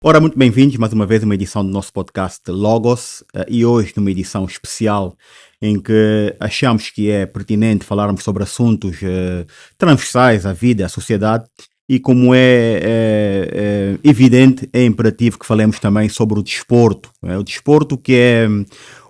Ora, muito bem-vindos mais uma vez a uma edição do nosso podcast Logos e hoje numa edição especial em que achamos que é pertinente falarmos sobre assuntos transversais à vida, à sociedade e como é evidente, é imperativo que falemos também sobre o desporto. O desporto que é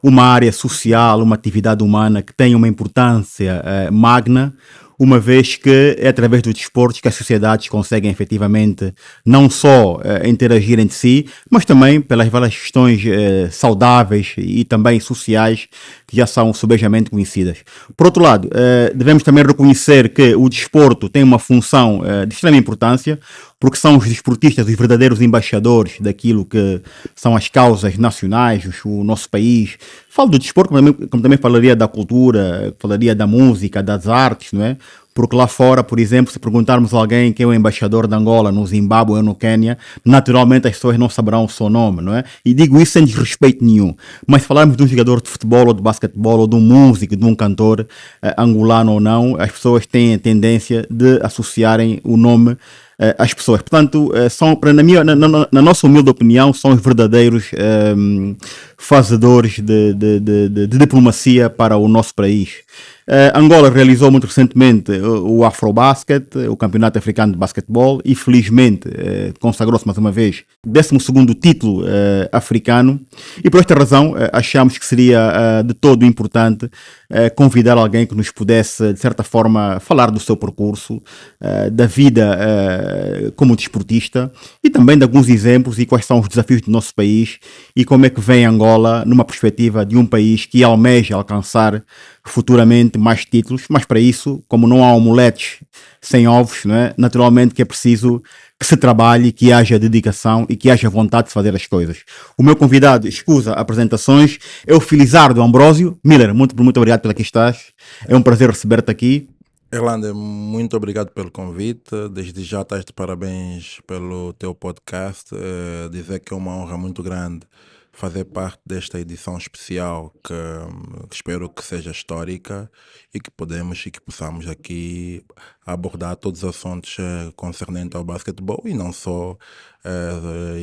uma área social, uma atividade humana que tem uma importância magna, uma vez que é através do desporto que as sociedades conseguem efetivamente não só interagir entre si, mas também pelas várias questões saudáveis e também sociais que já são subejamente conhecidas. Por outro lado, devemos também reconhecer que o desporto tem uma função de extrema importância, porque são os desportistas os verdadeiros embaixadores daquilo que são as causas nacionais, o nosso país. Falo do desporto, como também falaria da cultura, falaria da música, das artes, não é? Porque lá fora, por exemplo, se perguntarmos a alguém quem é o embaixador de Angola no Zimbábue ou no Quênia, naturalmente as pessoas não saberão o seu nome, não é? E digo isso sem desrespeito nenhum. Mas se falarmos de um jogador de futebol ou de basquetebol ou de um músico, de um cantor, angolano ou não, as pessoas têm a tendência de associarem o nome às pessoas. Portanto, na nossa humilde opinião, são os verdadeiros fazedores de diplomacia para o nosso país. Angola realizou muito recentemente o Afrobasket, o Campeonato Africano de Basquetebol, e felizmente consagrou-se mais uma vez 12º título africano. E por esta razão achamos que seria de todo importante convidar alguém que nos pudesse, de certa forma, falar do seu percurso, da vida como desportista e também de alguns exemplos e quais são os desafios do nosso país e como é que vem Angola numa perspectiva de um país que almeja alcançar futuramente mais títulos, mas para isso, como não há omeletes sem ovos, não é? Naturalmente que é preciso que se trabalhe, que haja dedicação e que haja vontade de fazer as coisas. O meu convidado, escusa apresentações, é o Felizardo Ambrósio. Miller, muito obrigado por aqui estás. É um prazer receber-te aqui. Erlander, muito obrigado pelo convite. Desde já estás de parabéns pelo teu podcast. Dizer que é uma honra muito grande fazer parte desta edição especial que espero que seja histórica e que possamos aqui abordar todos os assuntos concernentes ao basquetebol e não só,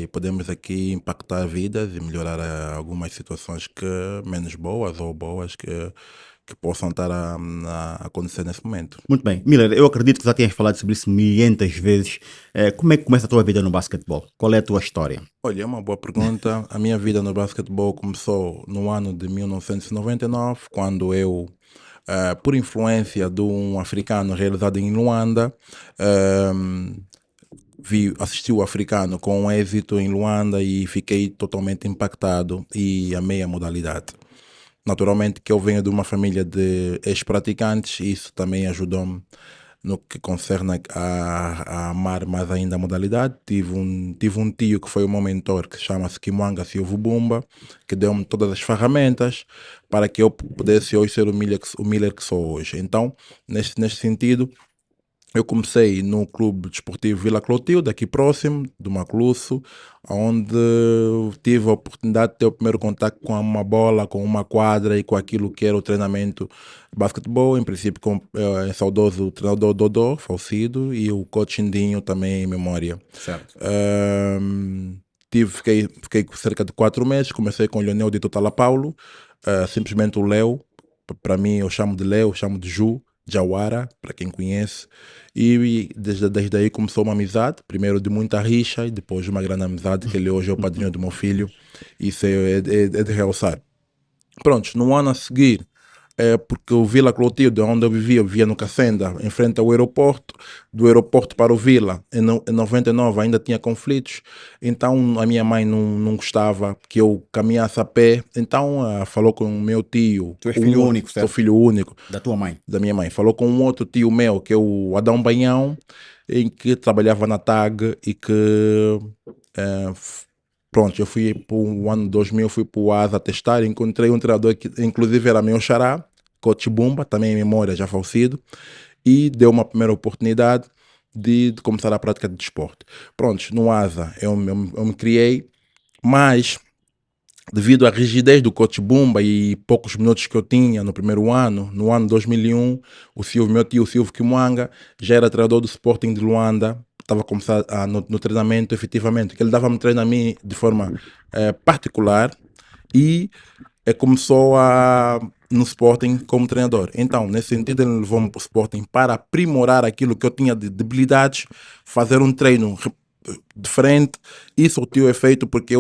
e podemos aqui impactar vidas e melhorar algumas situações menos boas ou boas que possam estar a acontecer nesse momento. Muito bem. Miller, eu acredito que já tenhas falado sobre isso milhentas vezes. Como é que começa a tua vida no basquetebol? Qual é a tua história? Olha, é uma boa pergunta. A minha vida no basquetebol começou no ano de 1999, quando eu, por influência de um africano realizado em Luanda, assisti o africano com êxito em Luanda e fiquei totalmente impactado e amei a modalidade. Naturalmente que eu venho de uma família de ex-praticantes e isso também ajudou-me no que concerne a amar mais ainda a modalidade. Tive um tio que foi o meu mentor, que chama-se Kimwanga Silva Bumba, que deu-me todas as ferramentas para que eu pudesse hoje ser o Miller que sou hoje. Então, neste sentido, eu comecei no Clube Desportivo Vila Clotilde, aqui próximo do Macluço, onde tive a oportunidade de ter o primeiro contato com uma bola, com uma quadra e com aquilo que era o treinamento de basquetebol, em princípio com o saudoso treinador Dodô, falecido, e o coach Indinho também em memória. Certo. Fiquei cerca de 4 meses, comecei com o Leonel de Totala Paulo, simplesmente o Léo, para mim eu chamo de Léo, chamo de Ju, Jawara, para quem conhece, e desde aí começou uma amizade, primeiro de muita rixa e depois uma grande amizade, que ele hoje é o padrinho do meu filho, isso é de realçar. Pronto, no ano a seguir, porque o Vila Clotilde, onde eu vivia no Cacenda, em frente ao aeroporto, do aeroporto para o Vila, em 99 ainda tinha conflitos, então a minha mãe não gostava que eu caminhasse a pé, então falou com o meu tio. Tu és filho único, certo? Sou filho único. Da tua mãe? Da minha mãe. Falou com um outro tio meu, que é o Adão Banhão, em que trabalhava na TAG e que... Pronto, eu fui para o ano 2000, fui para o ASA testar, encontrei um treinador que inclusive era meu xará, Coach Bumba, também em memória, já falecido, e deu uma primeira oportunidade de começar a prática de desporto. Pronto, no ASA eu me criei, mas devido à rigidez do Coach Bumba e poucos minutos que eu tinha no primeiro ano, no ano 2001, meu tio Silvio Kimwanga já era treinador do Sporting de Luanda, estava a começar no treinamento efetivamente, que ele dava-me treino a mim de forma particular e começou no Sporting como treinador. Então, nesse sentido, ele levou-me para o Sporting para aprimorar aquilo que eu tinha de debilidades, fazer um treino diferente. Isso surtiu efeito porque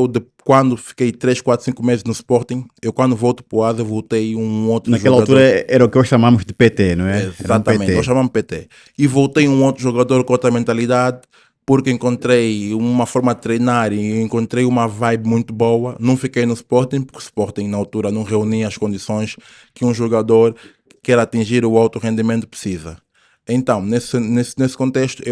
quando fiquei 3, 4, 5 meses no Sporting, eu quando volto para o ASA voltei um outro Naquela jogador. altura era o que hoje chamamos de PT, não é? Exatamente, nós chamamos PT. E voltei um outro jogador com outra mentalidade, porque encontrei uma forma de treinar e encontrei uma vibe muito boa. Não fiquei no Sporting, porque o Sporting na altura não reunia as condições que um jogador que quer atingir o alto rendimento precisa. Então, nesse contexto,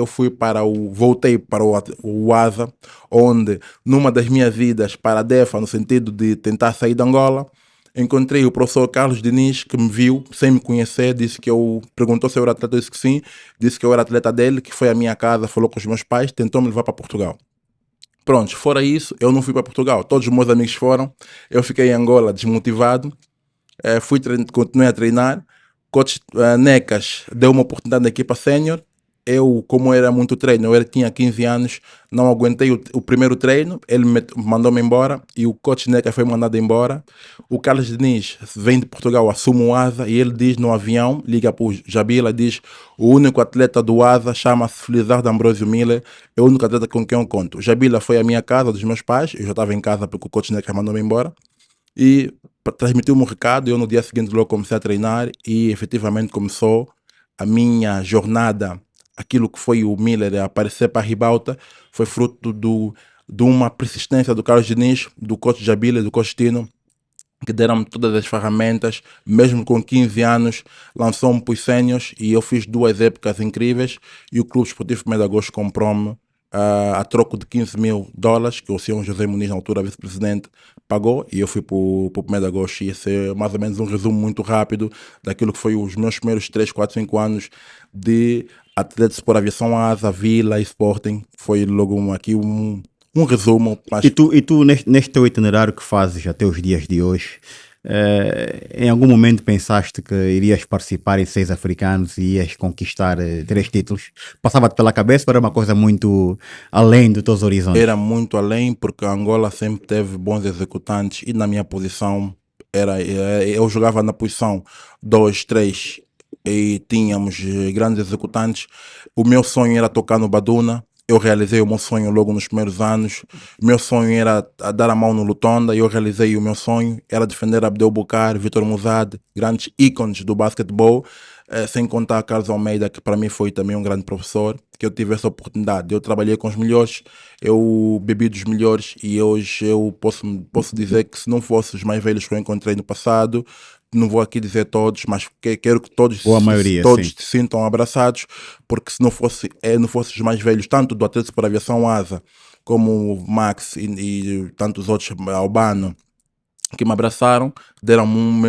voltei para o ASA, onde numa das minhas idas para a DEFA, no sentido de tentar sair de Angola, encontrei o professor Carlos Diniz, que me viu sem me conhecer, perguntou se eu era atleta, eu disse que sim, disse que eu era atleta dele, que foi à minha casa, falou com os meus pais, tentou me levar para Portugal. Pronto, fora isso, eu não fui para Portugal, todos os meus amigos foram, eu fiquei em Angola desmotivado, continuei a treinar. Coach Necas deu uma oportunidade na equipa sénior. Eu, como era muito treino, tinha 15 anos, não aguentei o primeiro treino, ele mandou-me embora e o coach Necas foi mandado embora. O Carlos Diniz vem de Portugal, assume o ASA e ele diz no avião, liga para o Jabila, diz: o único atleta do ASA chama-se Felizardo Ambrosio Miller, é o único atleta com quem eu conto. O Jabila foi à minha casa, dos meus pais, eu já estava em casa porque o coach Necas mandou-me embora. E transmitiu-me um recado. Eu no dia seguinte logo comecei a treinar e efetivamente começou a minha jornada. Aquilo que foi o Miller a aparecer para a ribalta foi fruto de uma persistência do Carlos Diniz, do coach Jabila e do coach Tino, que deram-me todas as ferramentas. Mesmo com 15 anos lançou-me para os séniors e eu fiz 2 épocas incríveis e o Clube Esportivo 1º de Agosto comprou-me a troco de $15.000 que o senhor José Muniz, na altura vice-presidente, pagou, e eu fui para o 1º de Agosto. E esse é mais ou menos um resumo muito rápido daquilo que foi os meus primeiros 3, 4, 5 anos de atletas por aviação ASA, Vila e Sporting. Foi logo um resumo. Mas... E tu neste teu itinerário que fazes até os dias de hoje, em algum momento pensaste que irias participar em 6 africanos e ias conquistar 3 títulos? Passava-te pela cabeça ou era uma coisa muito além dos teus horizontes? Era muito além, porque a Angola sempre teve bons executantes e na minha posição eu jogava na posição 2, 3 e tínhamos grandes executantes. O meu sonho era tocar no Baduna. Eu realizei o meu sonho logo nos primeiros anos. O meu sonho era dar a mão no Lutonda e eu realizei o meu sonho. Era defender Abdel Bucar, Vitor Muzad, grandes ícones do basquetebol. Sem contar Carlos Almeida, que para mim foi também um grande professor, que eu tive essa oportunidade. Eu trabalhei com os melhores, eu bebi dos melhores e hoje eu posso dizer que se não fosse os mais velhos que eu encontrei no passado, não vou aqui dizer todos, mas quero que todos, Ou a maioria, todos sim, se sintam abraçados, porque se não fosse os mais velhos, tanto do Atlético por Aviação ASA, como o Max e tantos outros, Albano, que me abraçaram,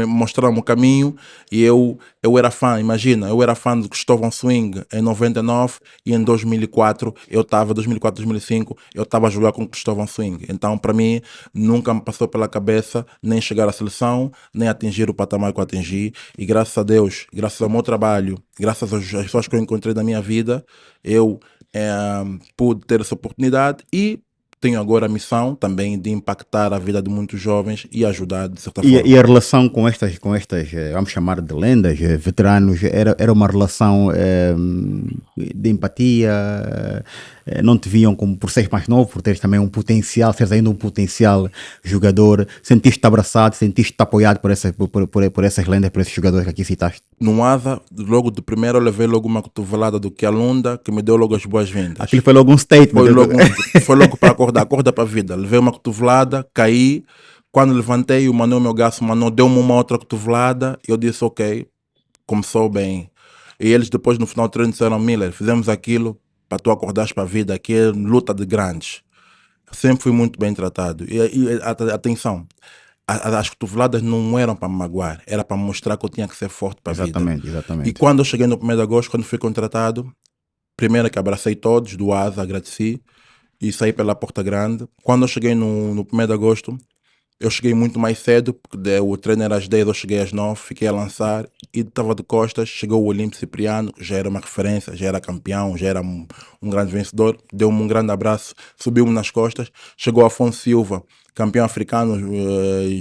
mostraram-me o caminho e eu era fã. Imagina, eu era fã de Cristóvão Swing em 99 e em 2004, 2005, eu estava a jogar com Cristóvão Swing. Então, para mim, nunca me passou pela cabeça nem chegar à seleção, nem atingir o patamar que eu atingi. E graças a Deus, graças ao meu trabalho, graças às pessoas que eu encontrei na minha vida, eu pude ter essa oportunidade e tenho agora a missão também de impactar a vida de muitos jovens e ajudar de certa forma. E a relação com estas, vamos chamar de lendas, veteranos, era uma relação de empatia? Não te viam como por seres mais novo, por teres também um potencial, seres ainda um potencial jogador? Sentiste-te abraçado, sentiste-te apoiado por essas lendas, por esses jogadores que aqui citaste? No ASA, logo de primeiro, eu levei logo uma cotovelada do Kialunda, que me deu logo as boas-vindas. Aquilo foi logo um statement. Foi logo para acordar, acorda para a vida. Levei uma cotovelada, caí. Quando levantei, o Manu, meu gasto, deu-me uma outra cotovelada. Eu disse, ok, começou bem. E eles depois, no final do treino, disseram: Miller, fizemos aquilo para tu acordares para a vida, aqui é luta de grandes. Sempre fui muito bem tratado. Atenção, as cotoveladas não eram para me magoar, era para mostrar que eu tinha que ser forte para a vida. Exatamente. E quando eu cheguei no 1º de Agosto, quando fui contratado, primeiro que abracei todos do ASA, agradeci e saí pela porta grande. Quando eu cheguei no 1º de Agosto, Eu cheguei muito mais cedo, porque o treino era às 10, eu cheguei às 9, fiquei a lançar e estava de costas. Chegou o Olímpio Cipriano, já era uma referência, já era campeão, já era um grande vencedor. Deu-me um grande abraço, subiu-me nas costas. Chegou Afonso Silva, campeão africano,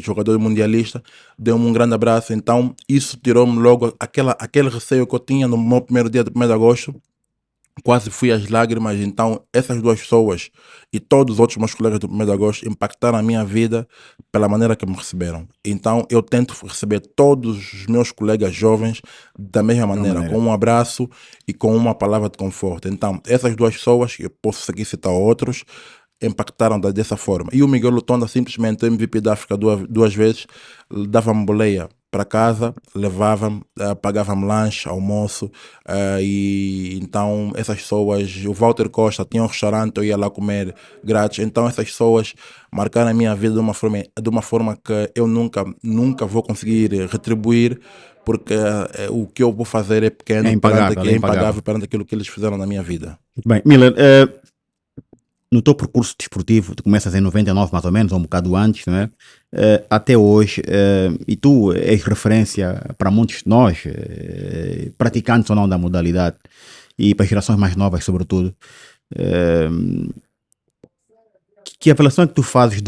jogador mundialista, deu-me um grande abraço. Então, isso tirou-me logo aquele receio que eu tinha no meu primeiro dia de 1º de agosto. Quase fui às lágrimas. Então, essas duas pessoas e todos os outros meus colegas do 1º de agosto impactaram a minha vida pela maneira que me receberam. Então, eu tento receber todos os meus colegas jovens da mesma maneira, com um abraço e com uma palavra de conforto. Então, essas duas pessoas, eu posso aqui citar outros, impactaram dessa forma. E o Miguel Lutonda, simplesmente MVP da África duas vezes, dava-me boleia para casa, levava-me, pagava-me lanche, almoço, e então essas pessoas, o Walter Costa tinha um restaurante, eu ia lá comer grátis. Então essas pessoas marcaram a minha vida de uma forma que eu nunca vou conseguir retribuir, porque o que eu vou fazer é pequeno, É impagável. perante aquilo que eles fizeram na minha vida. Muito bem. Miller, no teu percurso desportivo, tu começas em 99 mais ou menos, ou um bocado antes, não é? Até hoje, e tu és referência para muitos de nós, praticantes ou não da modalidade, e para as gerações mais novas sobretudo, que avaliação é que tu fazes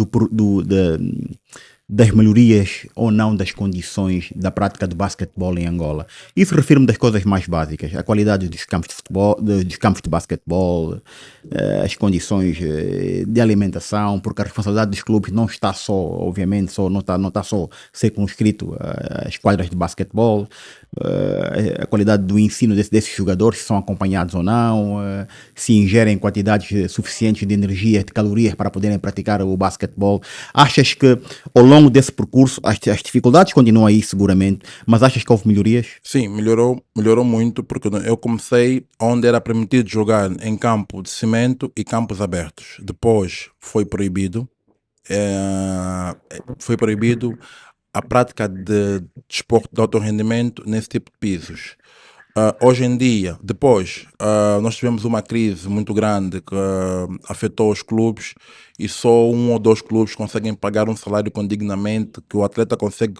das melhorias ou não das condições da prática do basquetebol em Angola? Isso refere-me das coisas mais básicas, a qualidade dos campos de futebol, dos campos de basquetebol, as condições de alimentação, porque a responsabilidade dos clubes não está só, obviamente, não está só circunscrito às quadras de basquetebol, a qualidade do ensino desses jogadores, se são acompanhados ou não, se ingerem quantidades suficientes de energia, de calorias para poderem praticar o basquetebol. Achas que ao longo desse percurso as dificuldades continuam aí seguramente, mas achas que houve melhorias? Sim, melhorou muito, porque eu comecei onde era permitido jogar em campo de cimento e campos abertos. Depois foi proibido, a prática de desporto de alto rendimento nesse tipo de pisos. Hoje em dia, depois, nós tivemos uma crise muito grande que afetou os clubes, e só 1 ou 2 clubes conseguem pagar um salário condignamente, que o atleta consegue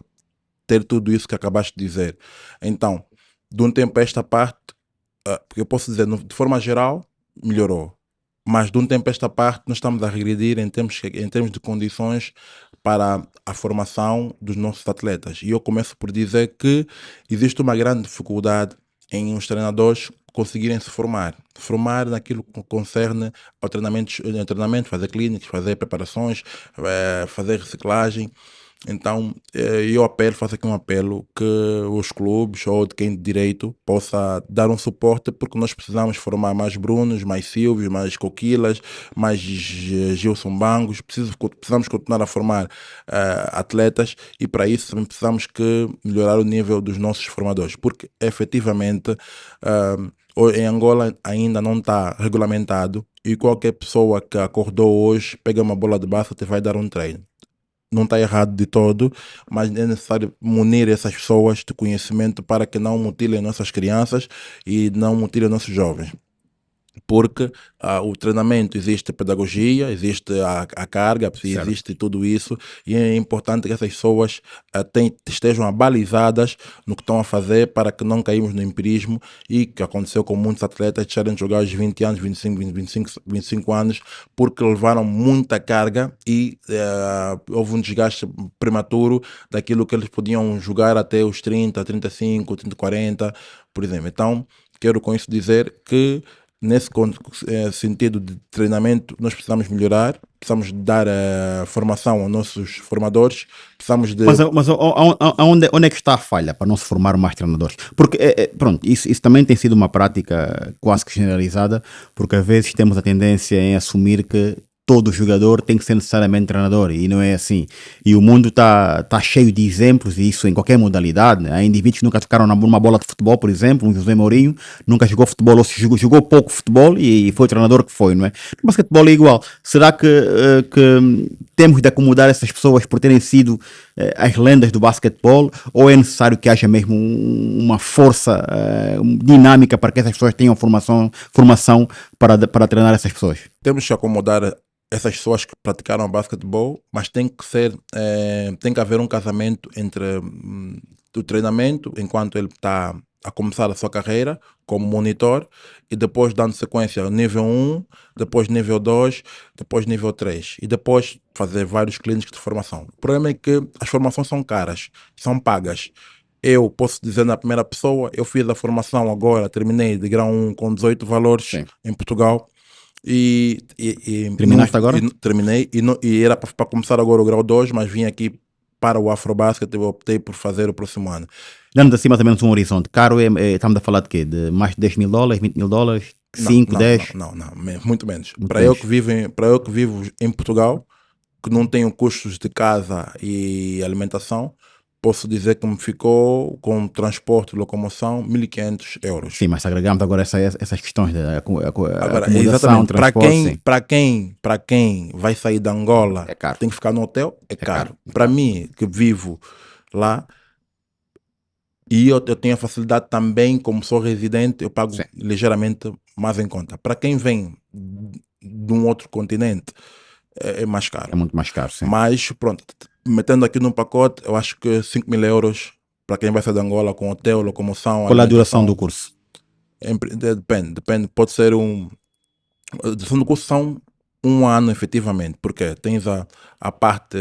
ter tudo isso que acabaste de dizer. Então, de um tempo a esta parte, eu posso dizer, de forma geral, melhorou. Mas de um tempo a esta parte, nós estamos a regredir em termos de condições para a formação dos nossos atletas. E eu começo por dizer que existe uma grande dificuldade em os treinadores conseguirem se formar naquilo que concerne ao treinamento, fazer clínicas, fazer preparações, fazer reciclagem. Então, faço aqui um apelo que os clubes ou de quem de direito possa dar um suporte, porque nós precisamos formar mais Brunos, mais Silvios, mais Coquilas, mais Gilson Bangos. Precisamos continuar a formar atletas, e para isso também precisamos que melhorar o nível dos nossos formadores, porque efetivamente em Angola ainda não está regulamentado, e qualquer pessoa que acordou hoje pega uma bola de basquete e vai dar um treino. Não está errado de todo, mas é necessário munir essas pessoas de conhecimento para que não mutilem nossas crianças e não mutilem nossos jovens. Porque o treinamento, existe pedagogia, existe a carga, existe tudo isso, e é importante que essas pessoas estejam abalizadas no que estão a fazer, para que não caímos no empirismo, e que aconteceu com muitos atletas deixarem de jogar aos 20 anos, 25 anos, porque levaram muita carga e houve um desgaste prematuro daquilo que eles podiam jogar até os 30, 35, 30, 40, por exemplo. Então, quero com isso dizer que nesse sentido de treinamento, nós precisamos melhorar, precisamos dar formação aos nossos formadores, precisamos de... Mas onde é que está a falha para não se formar mais treinadores? Porque, pronto, isso também tem sido uma prática quase que generalizada, porque às vezes temos a tendência em assumir que todo jogador tem que ser necessariamente treinador, e não é assim. E o mundo está cheio de exemplos, e isso em qualquer modalidade, né? Há indivíduos que nunca tocaram numa bola de futebol, por exemplo, um José Mourinho nunca jogou futebol, ou se jogou pouco futebol e foi o treinador que foi, não é? O basquetebol é igual. Será que temos de acomodar essas pessoas por terem sido as lendas do basquetebol, ou é necessário que haja mesmo uma força dinâmica para que essas pessoas tenham formação para treinar essas pessoas? Temos que acomodar essas pessoas que praticaram basquetebol, mas tem que haver um casamento entre o treinamento, enquanto ele está a começar a sua carreira como monitor, e depois dando sequência ao nível 1, depois nível 2, depois nível 3, e depois fazer vários clínicos de formação. O problema é que as formações são caras, são pagas. Eu posso dizer na primeira pessoa, eu fiz a formação agora, terminei de grau 1 com 18 valores Sim. em Portugal, e Terminaste agora? terminei e era para começar agora o grau 2, mas vim aqui para o Afrobasket e optei por fazer o próximo ano. Dando assim mais ou menos um horizonte. Caro estamos a falar de quê? De mais de 10 mil dólares, 20 mil dólares, 5, 10? Não, muito menos. Muito Para menos. para eu que vivo em Portugal, que não tenho custos de casa e alimentação, posso dizer que me ficou com transporte e locomoção 1.500 euros. Sim, mas se agregamos agora essas questões da Agora, acomodação, exatamente, transporte, sim. para quem vai sair da Angola, É caro. tem que ficar no hotel, é caro. caro. Para mim, que vivo lá, e eu tenho a facilidade também, como sou residente, eu pago Sim. ligeiramente mais em conta. Para quem vem de um outro continente, é mais caro. É muito mais caro, sim. Mas, pronto, metendo aqui num pacote, eu acho que 5.000 euros para quem vai sair da Angola com hotel, locomoção, Qual é a duração alimentação. do curso? Depende. Pode ser a duração do curso são 1 ano efetivamente, porque tens a parte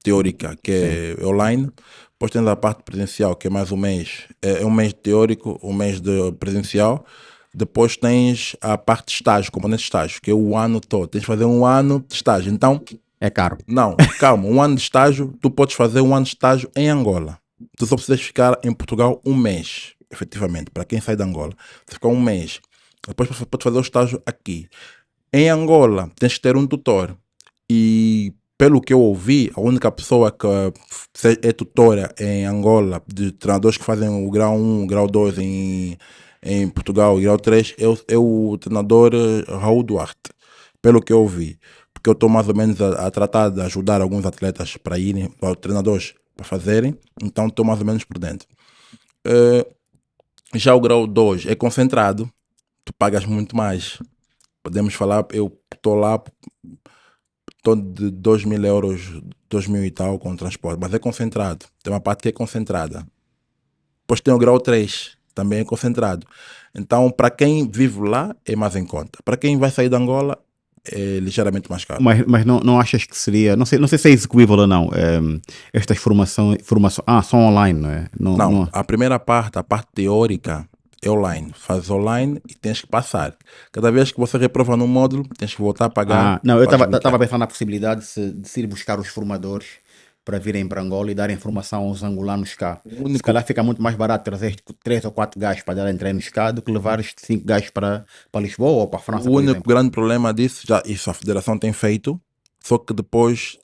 teórica que é online, depois tens a parte presencial que é mais um mês, é um mês de teórico, um mês de presencial, depois tens a parte de estágio, componente de estágio, que é o ano todo, tens de fazer 1 ano de estágio, então, É caro. não, calma, 1 ano de estágio, tu podes fazer 1 ano de estágio em Angola, tu só precisas ficar em Portugal um mês, efetivamente, para quem sai de Angola, você fica um mês, depois pode fazer o estágio aqui. Em Angola, tens que ter um tutor. E pelo que eu ouvi, a única pessoa que é tutora em Angola, de treinadores que fazem o grau 1, o grau 2 em Portugal e grau 3, é o treinador Raul Duarte. Pelo que eu ouvi. Porque eu estou mais ou menos a tratar de ajudar alguns atletas para irem, treinadores para fazerem, então estou mais ou menos por dentro. Já o grau 2 é concentrado, tu pagas muito mais. Podemos falar, eu estou lá, estou de 2.000 euros, 2.000 e tal com transporte, mas é concentrado. Tem uma parte que é concentrada. Depois tem o grau 3, também é concentrado. Então, para quem vive lá, é mais em conta. Para quem vai sair da Angola, é ligeiramente mais caro. Mas não achas que seria, não sei se é execuível ou não, estas são online, não é? Não, a primeira parte, a parte teórica, é online. Faz online e tens que passar. Cada vez que você reprova num módulo, tens que voltar a pagar Não, eu para estava desbloquear. pensando na possibilidade de se ir buscar os formadores para virem para Angola e darem formação aos angolanos cá. O Se único, calhar fica muito mais barato trazer 3 ou 4 gajos para darem treinos cá do que levar 5 gajos para Lisboa ou para a França, o por único exemplo. grande problema disso, já isso a federação tem feito, só que depois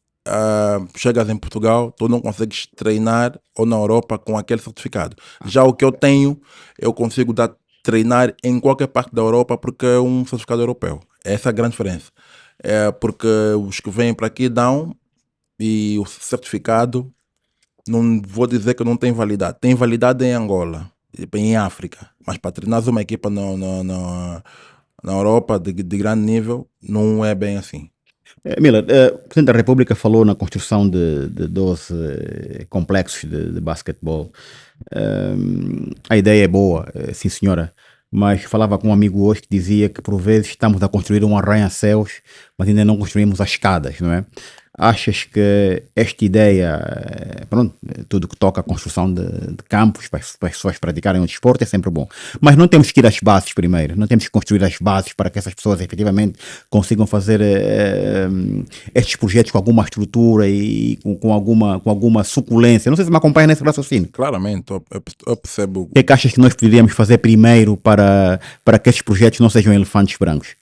chegas em Portugal, tu não consegues treinar ou na Europa com aquele certificado. Já o que eu tenho, eu consigo treinar em qualquer parte da Europa porque é um certificado europeu. Essa é a grande diferença. É porque os que vêm para aqui dão e o certificado, não vou dizer que não tem validade. Tem validade em Angola, em África, mas para treinar uma equipa na Europa de grande nível, não é bem assim. Miller, o Presidente da República falou na construção de 12 complexos de basquetebol. A ideia é boa, sim senhora, mas falava com um amigo hoje que dizia que por vezes estamos a construir um arranha-céus, mas ainda não construímos as escadas, não é? Achas que esta ideia, pronto, tudo que toca a construção de campos para as pessoas praticarem o desporto é sempre bom. Mas não temos que ir às bases primeiro, não temos que construir as bases para que essas pessoas efetivamente consigam fazer estes projetos com alguma estrutura e com alguma suculência. Não sei se me acompanha nesse raciocínio. Claramente, eu percebo. O que é que achas que nós poderíamos fazer primeiro para que estes projetos não sejam elefantes brancos?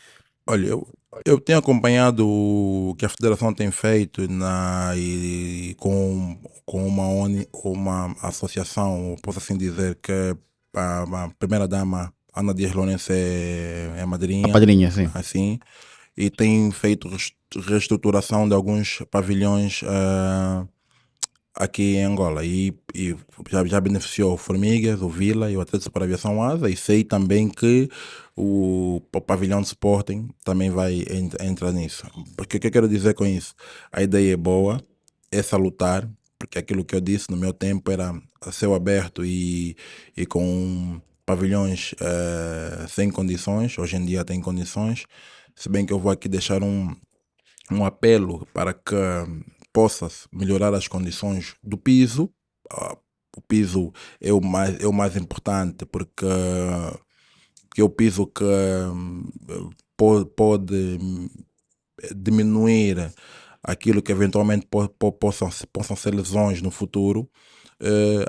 Olha, eu tenho acompanhado o que a Federação tem feito com uma associação, posso assim dizer, que a primeira-dama, Ana Dias Lourenço, é a A madrinha, padrinha, sim. assim, e tem feito reestruturação de alguns pavilhões aqui em Angola e já beneficiou o Formigas, o Vila e o Atlético para a Aviação Asa, e sei também que o pavilhão de Sporting também vai entrar nisso. Porque o que eu quero dizer com isso? A ideia é boa, é salutar, porque aquilo que eu disse no meu tempo era a céu aberto e com pavilhões sem condições. Hoje em dia tem condições, se bem que eu vou aqui deixar um apelo para que possa melhorar as condições do piso. O piso é o mais importante, porque é o piso que pode diminuir aquilo que eventualmente possam ser lesões no futuro.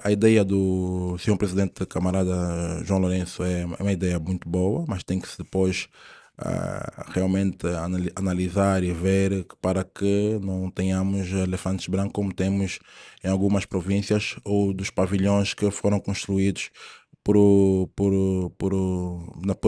A ideia do senhor presidente camarada João Lourenço é uma ideia muito boa, mas tem que se depois realmente analisar e ver para que não tenhamos elefantes brancos como temos em algumas províncias, ou dos pavilhões que foram construídos por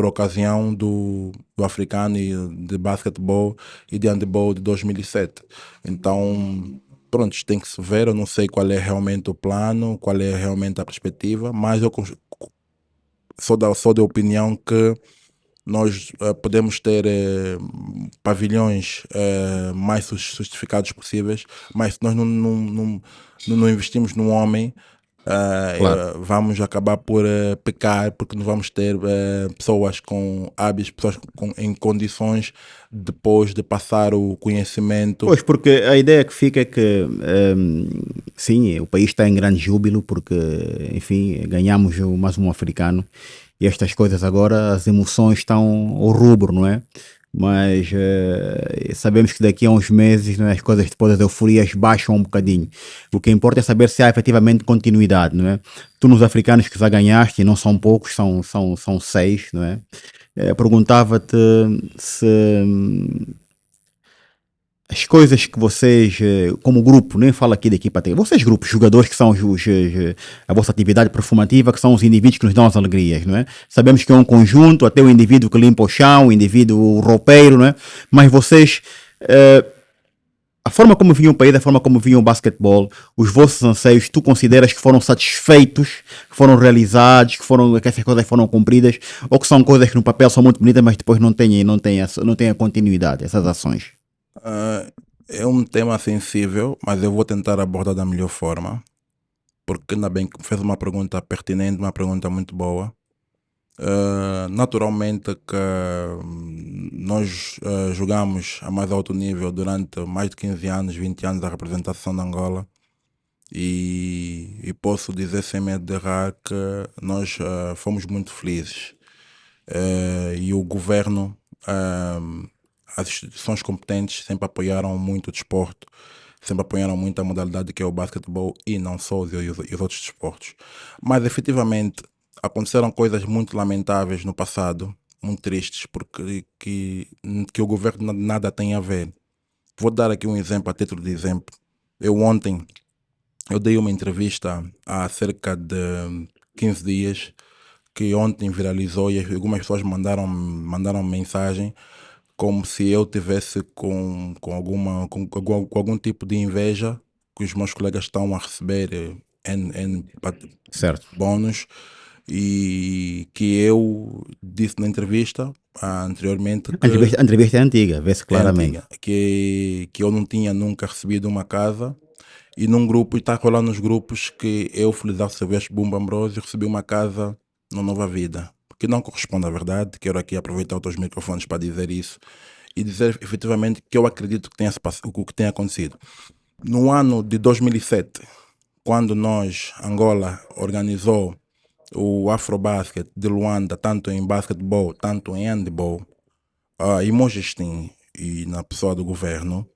ocasião do africano e de basquetebol e de handebol de 2007. Então, pronto, tem que se ver. Eu não sei qual é realmente o plano, qual é realmente a perspectiva, mas eu sou da opinião que nós podemos ter pavilhões mais justificados possíveis, mas se nós não investimos no homem, Claro. vamos acabar por pecar, porque não vamos ter pessoas com hábitos, pessoas em condições depois de passar o conhecimento. Pois, porque a ideia que fica é que, sim, o país está em grande júbilo porque, enfim, ganhamos mais um africano e estas coisas agora, as emoções estão ao rubro, não é? Mas sabemos que daqui a uns meses, não é, as coisas depois das euforias baixam um bocadinho. O que importa é saber se há efetivamente continuidade, não é? Tu nos africanos que já ganhaste, e não são poucos, são 6, não é? Perguntava-te se as coisas que vocês, como grupo, nem falo aqui da equipa técnica, vocês grupos, jogadores que são a vossa atividade performativa, que são os indivíduos que nos dão as alegrias, não é? Sabemos que é um conjunto, até o indivíduo que limpa o chão, o indivíduo roupeiro, não é? Mas vocês, a forma como viam o país, a forma como viam o basquetebol, os vossos anseios, tu consideras que foram satisfeitos, que foram realizados, que essas coisas foram cumpridas, ou que são coisas que no papel são muito bonitas, mas depois não têm a continuidade, essas ações? É um tema sensível, mas eu vou tentar abordar da melhor forma, porque ainda bem que fez uma pergunta pertinente, uma pergunta muito boa. Naturalmente que nós jogamos a mais alto nível durante mais de 15 anos, 20 anos da representação de Angola, e posso dizer sem medo de errar que nós fomos muito felizes. E o governo, as instituições competentes sempre apoiaram muito o desporto, sempre apoiaram muito a modalidade que é o basquetebol, e não só os outros desportos. Mas efetivamente aconteceram coisas muito lamentáveis no passado, muito tristes, porque que o governo nada tem a ver. Vou dar aqui um exemplo, a título de exemplo. Ontem eu dei uma entrevista há cerca de 15 dias, que ontem viralizou, e algumas pessoas mandaram mensagem como se eu tivesse com algum tipo de inveja que os meus colegas estão a receber Certo. bónus, e que eu disse na entrevista anteriormente A que entrevista é antiga, vê-se é claramente. antiga, que eu não tinha nunca recebido uma casa, e num grupo, e está rolando nos grupos, que eu, Felizato Silvestre Bumba Ambrosio, recebi uma casa no Nova Vida, que não corresponde à verdade. Quero aqui aproveitar os teus microfones para dizer isso e dizer efetivamente que eu acredito que o que tenha acontecido. No ano de 2007, quando Angola, organizou o Afrobasket de Luanda, tanto em basquetebol, tanto em handball, e Mogestin, e na pessoa do governo,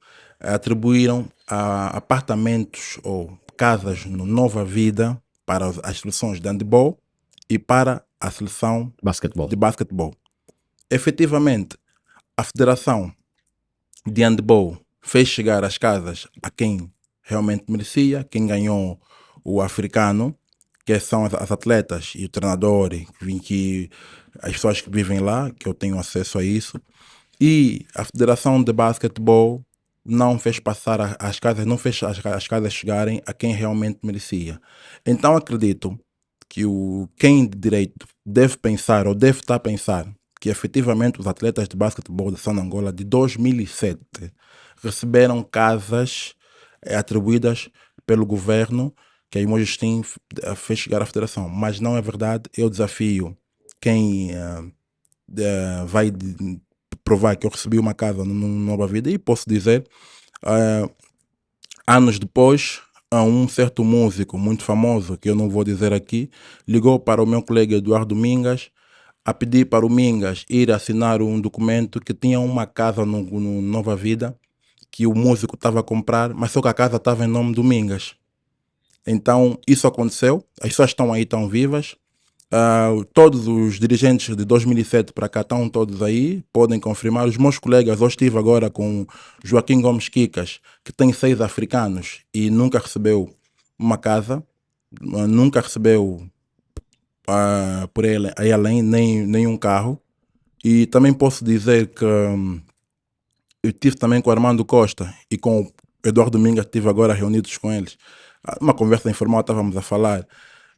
atribuíram apartamentos ou casas no Nova Vida para as seleções de handball e para a seleção Basquetebol. de basquetebol. Efetivamente, a Federação de Handball fez chegar as casas a quem realmente merecia, quem ganhou o africano, que são as atletas e o treinador, que as pessoas que vivem lá, que eu tenho acesso a isso. E a Federação de Basquetebol não fez passar as casas, não fez as casas chegarem a quem realmente merecia. Então acredito que quem de direito deve pensar, ou deve estar a pensar, que efetivamente os atletas de basquetebol de São Angola de 2007 receberam casas atribuídas pelo governo, que a Imojistim fez chegar à federação. Mas não é verdade. Eu desafio quem vai provar que eu recebi uma casa no Nova Vida, e posso dizer, anos depois, um certo músico muito famoso, que eu não vou dizer aqui, ligou para o meu colega Eduardo Mingas a pedir para o Mingas ir assinar um documento que tinha uma casa no Nova Vida que o músico estava a comprar, mas só que a casa estava em nome do Mingas. Então isso aconteceu, as pessoas estão aí, estão vivas. Todos os dirigentes de 2007 para cá estão todos aí, podem confirmar. Os meus colegas, eu estive agora com Joaquim Gomes Kikas, que tem 6 africanos e nunca recebeu uma casa, nunca recebeu por ele aí além nem um carro. E também posso dizer que eu estive também com o Armando Costa e com o Eduardo Mingas, estive agora reunidos com eles. Uma conversa informal, estávamos a falar.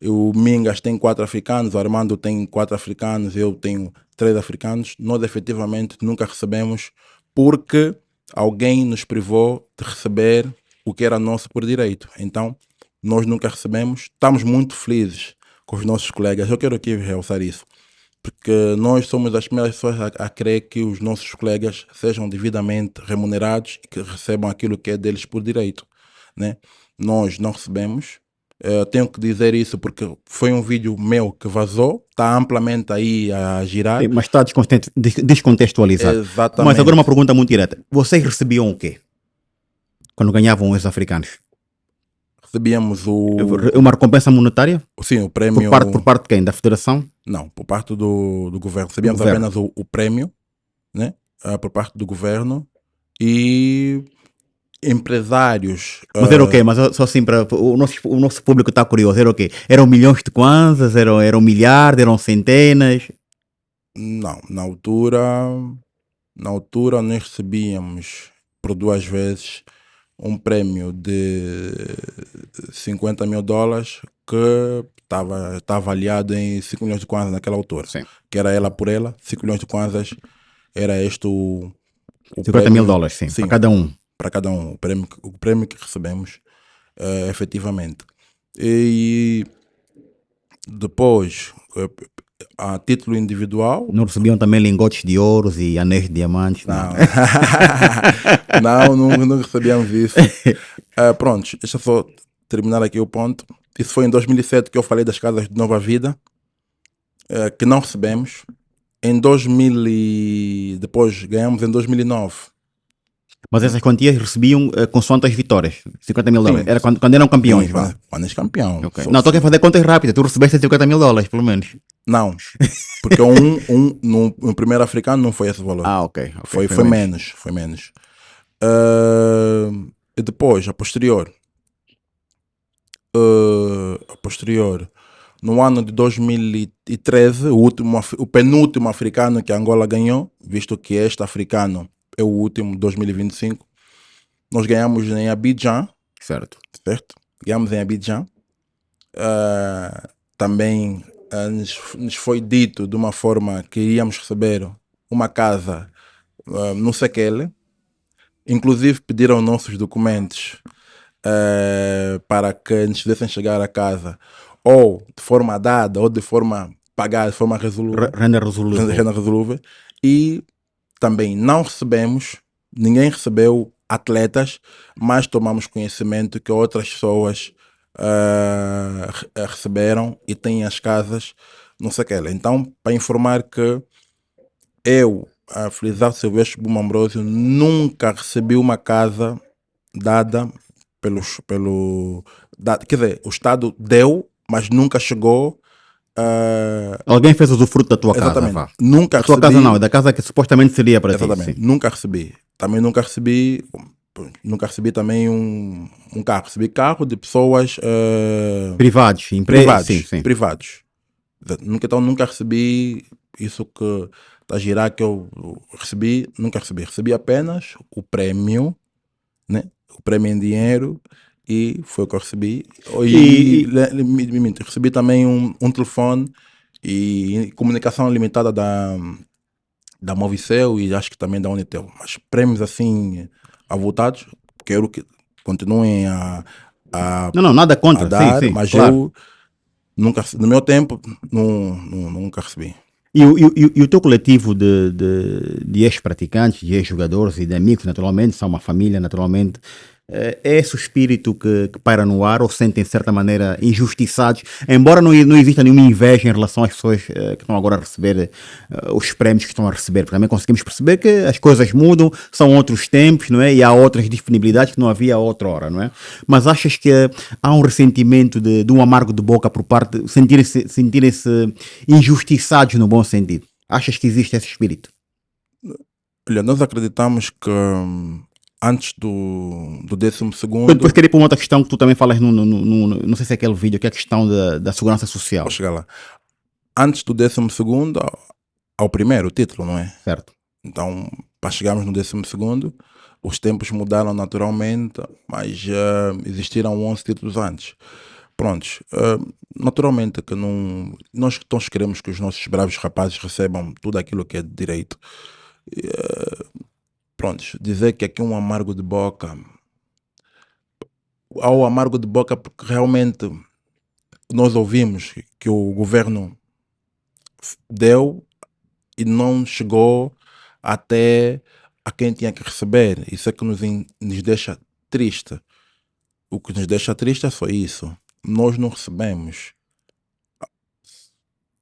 O Mingas tem 4 africanos, o Armando tem 4 africanos, eu tenho 3 africanos. Nós efetivamente nunca recebemos porque alguém nos privou de receber o que era nosso por direito. Então, nós nunca recebemos. Estamos muito felizes com os nossos colegas. Eu quero aqui realçar isso, porque nós somos as primeiras pessoas a crer que os nossos colegas sejam devidamente remunerados e que recebam aquilo que é deles por direito, né? Nós não recebemos. Tenho que dizer isso porque foi um vídeo meu que vazou, está amplamente aí a girar. Sim, mas está descontextualizado. Exatamente. Mas agora uma pergunta muito direta. Vocês recebiam o quê quando ganhavam os africanos? Recebíamos uma recompensa monetária? Sim, o prémio. Por parte de quem? Da federação? Não, por parte do governo. Recebíamos apenas o prémio, né? Por parte do governo. E empresários. Mas era o quê? Mas só assim para o nosso público está curioso. Era o quê? Eram milhões de kwanzas? Eram milhares? Eram centenas? Não, na altura nós recebíamos por 2 vezes um prémio de $50 mil que estava avaliado em 5 milhões de kwanzas naquela altura. Sim. Que era ela por ela, 5 milhões de kwanzas era este o $50 prémio, mil, sim, para cada um. Para cada um, o prémio que recebemos, efetivamente. E depois, a título individual. Não recebiam também lingotes de ouros e anéis de diamantes? Não recebíamos isso. Pronto, deixa eu só terminar aqui o ponto. Isso foi em 2007 que eu falei das casas de Nova Vida, que não recebemos. Em 2000 depois ganhamos em 2009. Mas essas quantias recebiam consoante as vitórias, $50 mil. Era quando eram campeões. Sim, quando és campeão. Okay. Não, estou a fazer contas rápidas. Tu recebeste $50 mil, pelo menos. Não, porque no primeiro africano não foi esse valor. Ok. Foi menos. Foi menos. E depois, a posterior, no ano de 2013, o penúltimo africano que Angola ganhou, visto que este africano é o último, 2025, nós ganhamos em Abidjan. Certo. Ganhamos em Abidjan. Também nos foi dito de uma forma que iríamos receber uma casa no Sekele. Inclusive pediram nossos documentos para que nos fizessem chegar a casa ou de forma dada ou de forma pagada, de forma renda resolúvel. E também não recebemos, ninguém recebeu atletas, mas tomamos conhecimento que outras pessoas receberam e têm as casas no Sekele. Então, para informar que eu, a Felizardo Silvestre Buma Ambrosio, nunca recebi uma casa dada quer dizer, o Estado deu, mas nunca chegou. Alguém fez usufruto da tua exatamente. Casa. Nunca a tua recebi, casa não, é da casa que supostamente seria para ti. Exatamente. Nunca recebi. Também nunca recebi também um carro. Recebi carro de pessoas privados, privados. Sim. Privados. Então nunca recebi isso que está a girar que eu recebi. Nunca recebi. Recebi apenas o prémio, né? O prémio em dinheiro. E foi o que eu recebi. Recebi também um telefone e comunicação limitada da Movicel e acho que também da Unitel. Mas prémios assim avultados, quero que continuem a, Não, não, nada a contra, sim, dar, sim, mas claro. eu nunca, no meu tempo, nunca recebi. E o teu coletivo de ex-praticantes, de ex-jogadores e de amigos, naturalmente, são uma família, naturalmente. É esse o espírito que paira no ar ou sentem, de certa maneira, injustiçados, embora não exista nenhuma inveja em relação às pessoas que estão agora a receber os prémios que estão a receber, porque também conseguimos perceber que as coisas mudam, são outros tempos, não é? E há outras disponibilidades que não havia outra hora, não é? Mas achas que há um ressentimento de um amargo de boca por parte, sentirem-se injustiçados no bom sentido? Achas que existe esse espírito? Olha, nós acreditamos que antes do décimo Depois segundo, queria ir para uma outra questão que tu também falas, não sei se é aquele vídeo, que é a questão da segurança vou social, chegar lá, antes do décimo segundo ao primeiro título, não é? certo? Então, para chegarmos no décimo segundo, os tempos mudaram naturalmente, mas existiram 11 títulos antes. Prontos, naturalmente que não, nós todos queremos que os nossos bravos rapazes recebam tudo aquilo que é de direito. Prontos, dizer que aqui é um amargo de boca, ao amargo de boca porque realmente nós ouvimos que o governo deu e não chegou até a quem tinha que receber. Isso é que nos deixa triste. O que nos deixa triste é só isso. Nós não recebemos.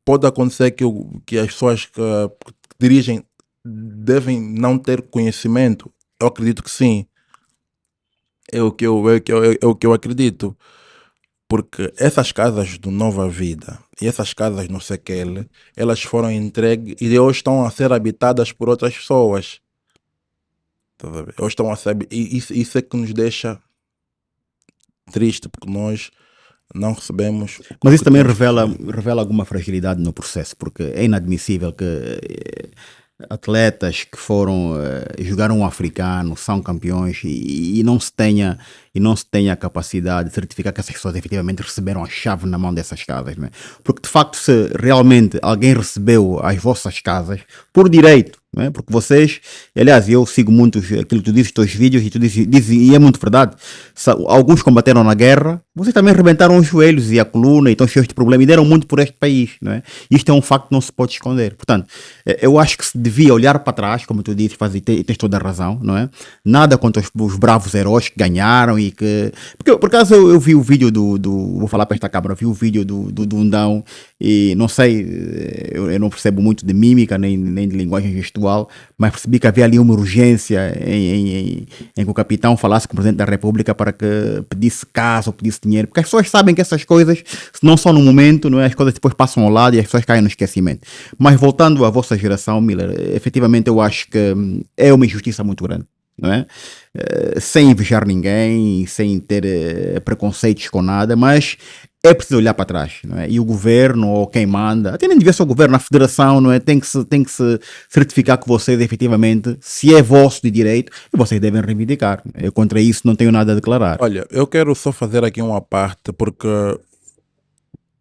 Pode acontecer que as pessoas que dirigem devem não ter conhecimento. Eu acredito que sim. É o que eu acredito. Porque essas casas do Nova Vida e essas casas no Sequel, elas foram entregues e hoje estão a ser habitadas por outras pessoas. Tá a ver? Hoje estão a ser. E isso é que nos deixa triste, porque nós não recebemos Mas o isso que também temos que revela, receber. revela alguma fragilidade no processo, porque é inadmissível que atletas que foram jogaram um africano, são campeões e não se tenha a capacidade de certificar que essas pessoas efetivamente receberam a chave na mão dessas casas, não é? Porque de facto se realmente alguém recebeu as vossas casas por direito, não é? Porque vocês, aliás, eu sigo muito aquilo que tu dizes, os teus vídeos, e tu dizes, e é muito verdade. Alguns combateram na guerra, vocês também rebentaram os joelhos e a coluna e estão cheios de problemas e deram muito por este país, não é? Isto é um facto que não se pode esconder. Portanto, eu acho que se devia olhar para trás, como tu dizes, e tens toda a razão, não é? Nada contra os bravos heróis que ganharam e que. Porque por acaso eu vi o vídeo vou falar para esta câmara, vi o vídeo do Dundão e não sei, eu não percebo muito de mímica nem de linguagem gestual, mas percebi que havia ali uma urgência em que o capitão falasse com o presidente da República para que pedisse casa ou pedisse dinheiro, porque as pessoas sabem que essas coisas, se não são no momento, não é? As coisas depois passam ao lado e as pessoas caem no esquecimento. Mas voltando à vossa geração, Miller, efetivamente eu acho que é uma injustiça muito grande. Não é? Sem invejar ninguém, sem ter preconceitos com nada, mas é preciso olhar para trás, não é? E o governo ou quem manda, até nem devia ser o governo, a federação, não é? Tem que se certificar que vocês efetivamente, se é vosso de direito, vocês devem reivindicar. Eu contra isso não tenho nada a declarar. Olha, eu quero só fazer aqui uma parte, porque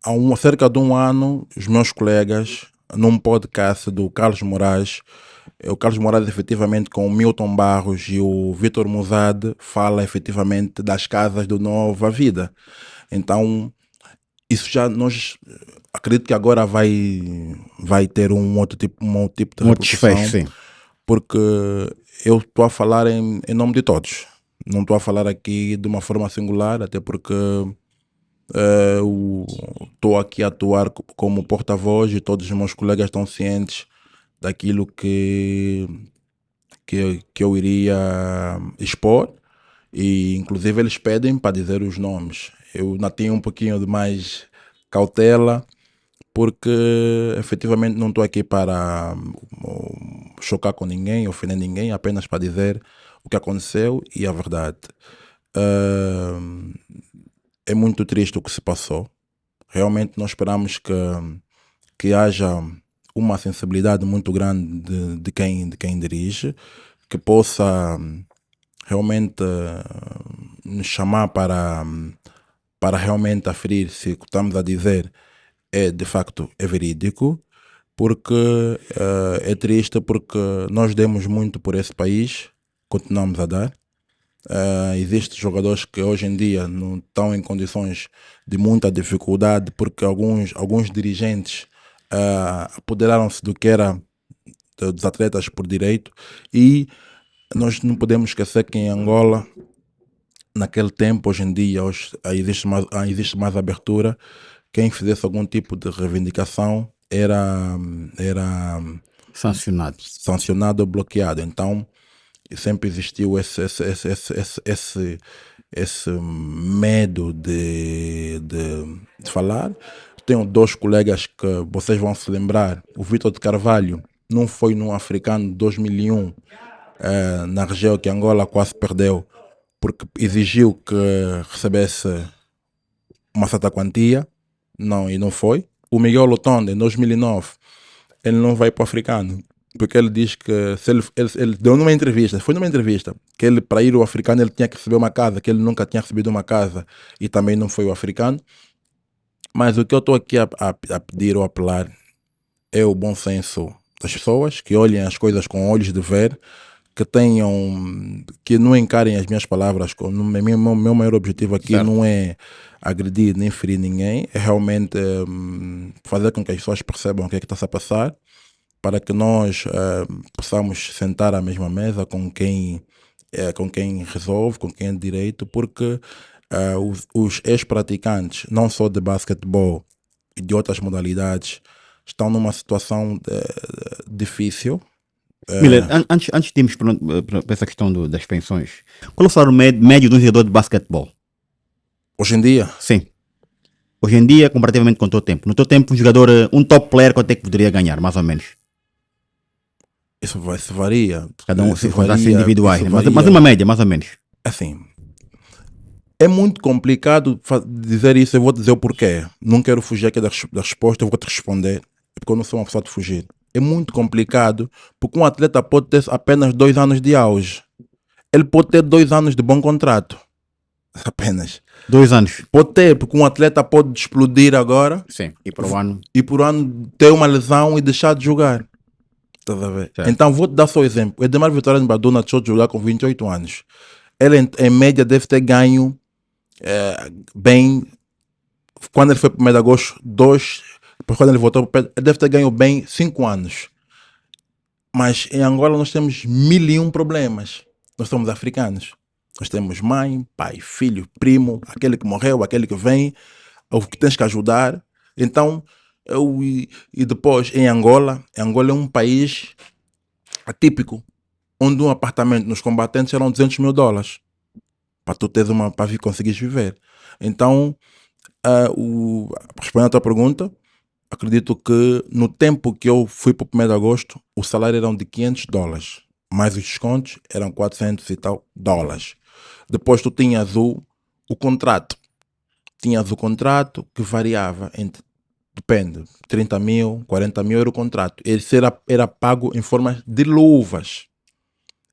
há cerca de um ano, os meus colegas, num podcast do Carlos Moraes, o Carlos Moraes efetivamente com o Milton Barros e o Vitor Musade fala efetivamente das casas do Nova Vida. Então, isso já nós acredito que agora vai ter um outro tipo de Um outro desfecho, repercussão, sim. porque eu estou a falar em nome de todos. Não estou a falar aqui de uma forma singular, até porque estou aqui a atuar como porta-voz e todos os meus colegas estão cientes daquilo que eu iria expor e inclusive eles pedem para dizer os nomes. Eu ainda tenho um pouquinho de mais cautela porque efetivamente não estou aqui para chocar com ninguém, ofender ninguém, apenas para dizer o que aconteceu e a verdade. É muito triste o que se passou. Realmente nós esperamos que haja uma sensibilidade muito grande de quem dirige, que possa realmente nos chamar para realmente aferir se o que estamos a dizer é de facto é verídico porque é triste, porque nós demos muito por esse país, continuamos a dar. Existem jogadores que hoje em dia não estão em condições de muita dificuldade, porque alguns dirigentes apoderaram-se do que era dos atletas por direito, e nós não podemos esquecer que em Angola, naquele tempo, hoje em dia, existe mais abertura. Quem fizesse algum tipo de reivindicação era Sancionado. sancionado ou bloqueado. Então sempre existiu esse medo de falar. Tenho dois colegas que vocês vão se lembrar. O Vitor de Carvalho não foi no Africano de 2001, na região que Angola quase perdeu, porque exigiu que recebesse uma certa quantia, e não foi. O Miguel Lutonde, em 2009, ele não vai para o Africano, porque ele diz que se ele deu numa entrevista, foi numa entrevista, que ele, para ir ao Africano, ele tinha que receber uma casa, que ele nunca tinha recebido uma casa, e também não foi o Africano. Mas o que eu estou aqui a pedir ou apelar é o bom senso das pessoas, que olhem as coisas com olhos de ver, que não encarem as minhas palavras. Meu maior objetivo aqui não é agredir nem ferir ninguém, é realmente fazer com que as pessoas percebam o que é que está a passar, para que nós possamos sentar à mesma mesa com quem resolve, com quem é de direito, porque os ex-praticantes, não só de basquetebol e de outras modalidades, estão numa situação difícil. Miller, antes de irmos para essa questão das pensões, qual é o salário médio de um jogador de basquetebol? Hoje em dia? Sim. Hoje em dia, comparativamente com o teu tempo. No teu tempo, um top player, quanto é que poderia ganhar, mais ou menos? Isso varia. Cada um se varia, individuais, né? Mas uma média, mais ou menos. Assim, é muito complicado dizer isso. Eu vou dizer o porquê. Não quero fugir aqui da resposta, eu vou te responder, porque eu não sou uma pessoa de fugir. É muito complicado, porque um atleta pode ter apenas 2 anos de auge. Ele pode ter 2 anos de bom contrato. Apenas. 2 anos. Pode ter, porque um atleta pode explodir agora. Sim. E por ano. E por ano ter uma lesão e deixar de jogar. Estás a ver? Certo. Então vou-te dar só um exemplo. O Edemar Vitória de Baduna deixou de jogar com 28 anos. Ele em média deve ter ganho bem. Quando ele foi para o 1º de agosto, depois quando ele voltou para o ele deve ter ganho bem 5 anos. Mas em Angola nós temos 1001 problemas. Nós somos africanos. Nós temos mãe, pai, filho, primo, aquele que morreu, aquele que vem, o que tens que ajudar. Então, e depois em Angola é um país atípico, onde um apartamento nos combatentes eram $200 mil para tu teres para conseguires viver. Então, respondendo à tua pergunta, acredito que no tempo que eu fui para o 1º de agosto, o salário era de $500, mais os descontos eram 400 e tal dólares. Depois tu tinhas o contrato. Tinhas o contrato que variava entre, depende, 30 mil, 40 mil era o contrato. Esse era pago em forma de luvas,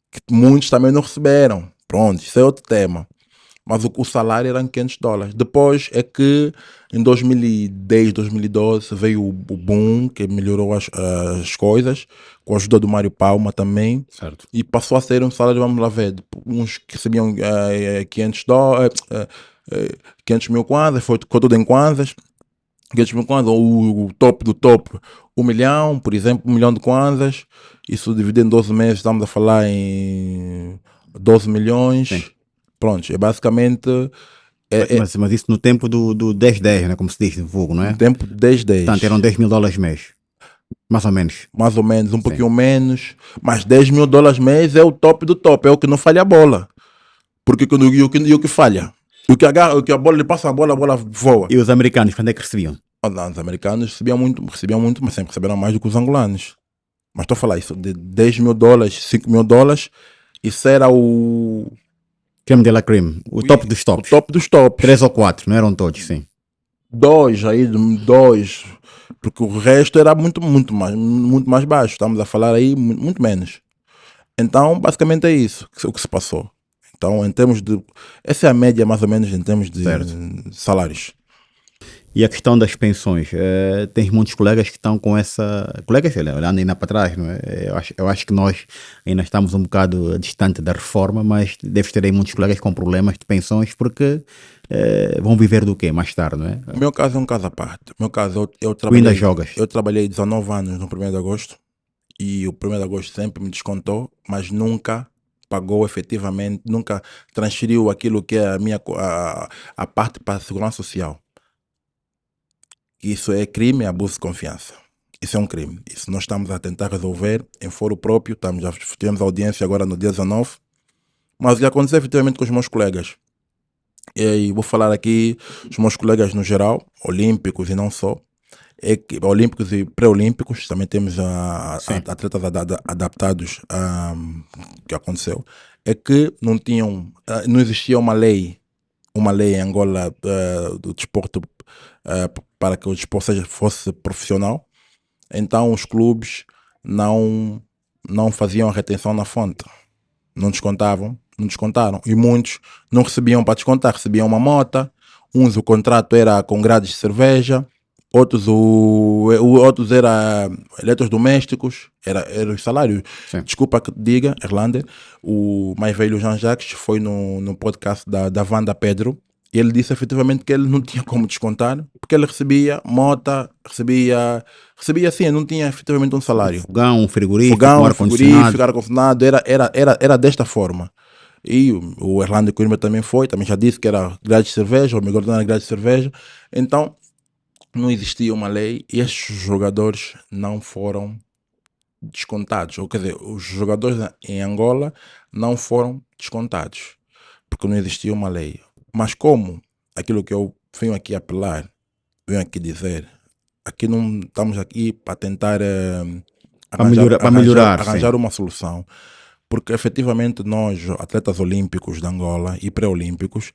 que muitos também não receberam. Pronto, isso é outro tema. Mas o salário era $500. Depois é que em 2010, 2012 veio o boom, que melhorou as coisas, com a ajuda do Mário Palma também. Certo. E passou a ser um salário, vamos lá ver, uns que recebiam 500 mil kwanzas, foi tudo em kwanzas. 500 mil kwanzas, ou o top do top, 1 milhão, por exemplo, 1 milhão de kwanzas. Isso dividido em 12 meses, estamos a falar em 12 milhões. Sim. Pronto, é basicamente. Mas isso no tempo do 10-10, né? Como se diz no vulgo, não é? No tempo de 10-10. Portanto, eram $10 mil mês. Mais ou menos. Mais ou menos, um pouquinho menos. Mas $10 mil mês é o top do top, é o que não falha a bola. Porque o que falha? O que a bola lhe passa a bola voa. E os americanos, quando é que recebiam? Não, os americanos recebiam muito, mas sempre receberam mais do que os angolanos. Mas estou a falar isso de $10 mil, $5 mil, isso era o Creme de la creme. O top dos tops. O top dos tops. 3 ou 4, não eram todos, sim. 2, porque o resto era muito mais baixo. Estamos a falar aí muito menos. Então, basicamente é isso o que se passou. Então, em termos de... Essa é a média, mais ou menos, em termos de salários. E a questão das pensões, tens muitos colegas que estão com essa. Colegas, sei lá, olhando ainda para trás, não é? Eu acho que nós ainda estamos um bocado distante da reforma, mas deves ter aí muitos colegas com problemas de pensões porque vão viver do quê mais tarde, não é? O meu caso é um caso à parte. O meu caso, Tu ainda jogas. eu trabalhei 19 anos no 1º de agosto e o 1º de agosto sempre me descontou, mas nunca pagou efetivamente, nunca transferiu aquilo que é a parte para a segurança social. Isso é crime, é abuso de confiança. Isso é um crime. Isso nós estamos a tentar resolver em foro próprio. Já tivemos audiência agora no dia 19. Mas o que aconteceu efetivamente com os meus colegas? E vou falar aqui, os meus colegas no geral, olímpicos e não só, é que, olímpicos e pré-olímpicos, também temos Sim. atletas adaptados que aconteceu, é que não tinham, não existia uma lei em Angola do desporto para que o desporto fosse profissional. Então os clubes não, não faziam a retenção na fonte, não descontavam, não descontaram. E muitos não recebiam para descontar, recebiam uma mota. Uns o contrato era com grades de cerveja, outros outros era eletrodomésticos, era os salários. Sim. Desculpa que te diga, Erlander, o mais velho Jean Jacques foi no podcast da Wanda Pedro e ele disse efetivamente que ele não tinha como descontar, porque ele recebia mota, recebia assim, não tinha efetivamente um salário. Fogão, um frigorífico, com Fogão, ar-condicionado. frigorífico, ar-condicionado, era desta forma. E o Erlando Coimbra também foi, também já disse que era grade de cerveja, o melhor não era grade de cerveja. Então, não existia uma lei e estes jogadores não foram descontados. Ou quer dizer, os jogadores em Angola não foram descontados, porque não existia uma lei. Mas como aquilo que eu venho aqui apelar, venho aqui dizer, aqui não estamos aqui para tentar Para melhorar, sim. arranjar uma solução. Porque efetivamente nós, atletas olímpicos de Angola e pré-olímpicos,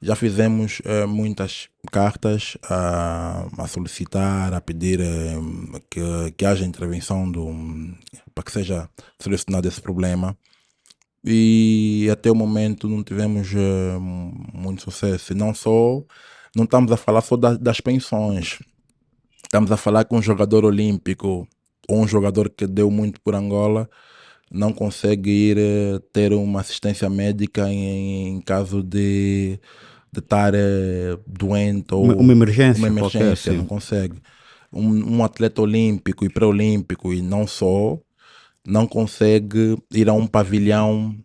já fizemos muitas cartas a solicitar, a pedir que haja intervenção para que seja solucionado esse problema. E até o momento não tivemos muito sucesso. E não estamos a falar só das pensões. Estamos a falar que um jogador olímpico ou um jogador que deu muito por Angola não consegue ir ter uma assistência médica em caso de estar doente Uma ou uma emergência qualquer, emergência, não sim. consegue. Um atleta olímpico e pré-olímpico e não só, não consegue ir a um pavilhão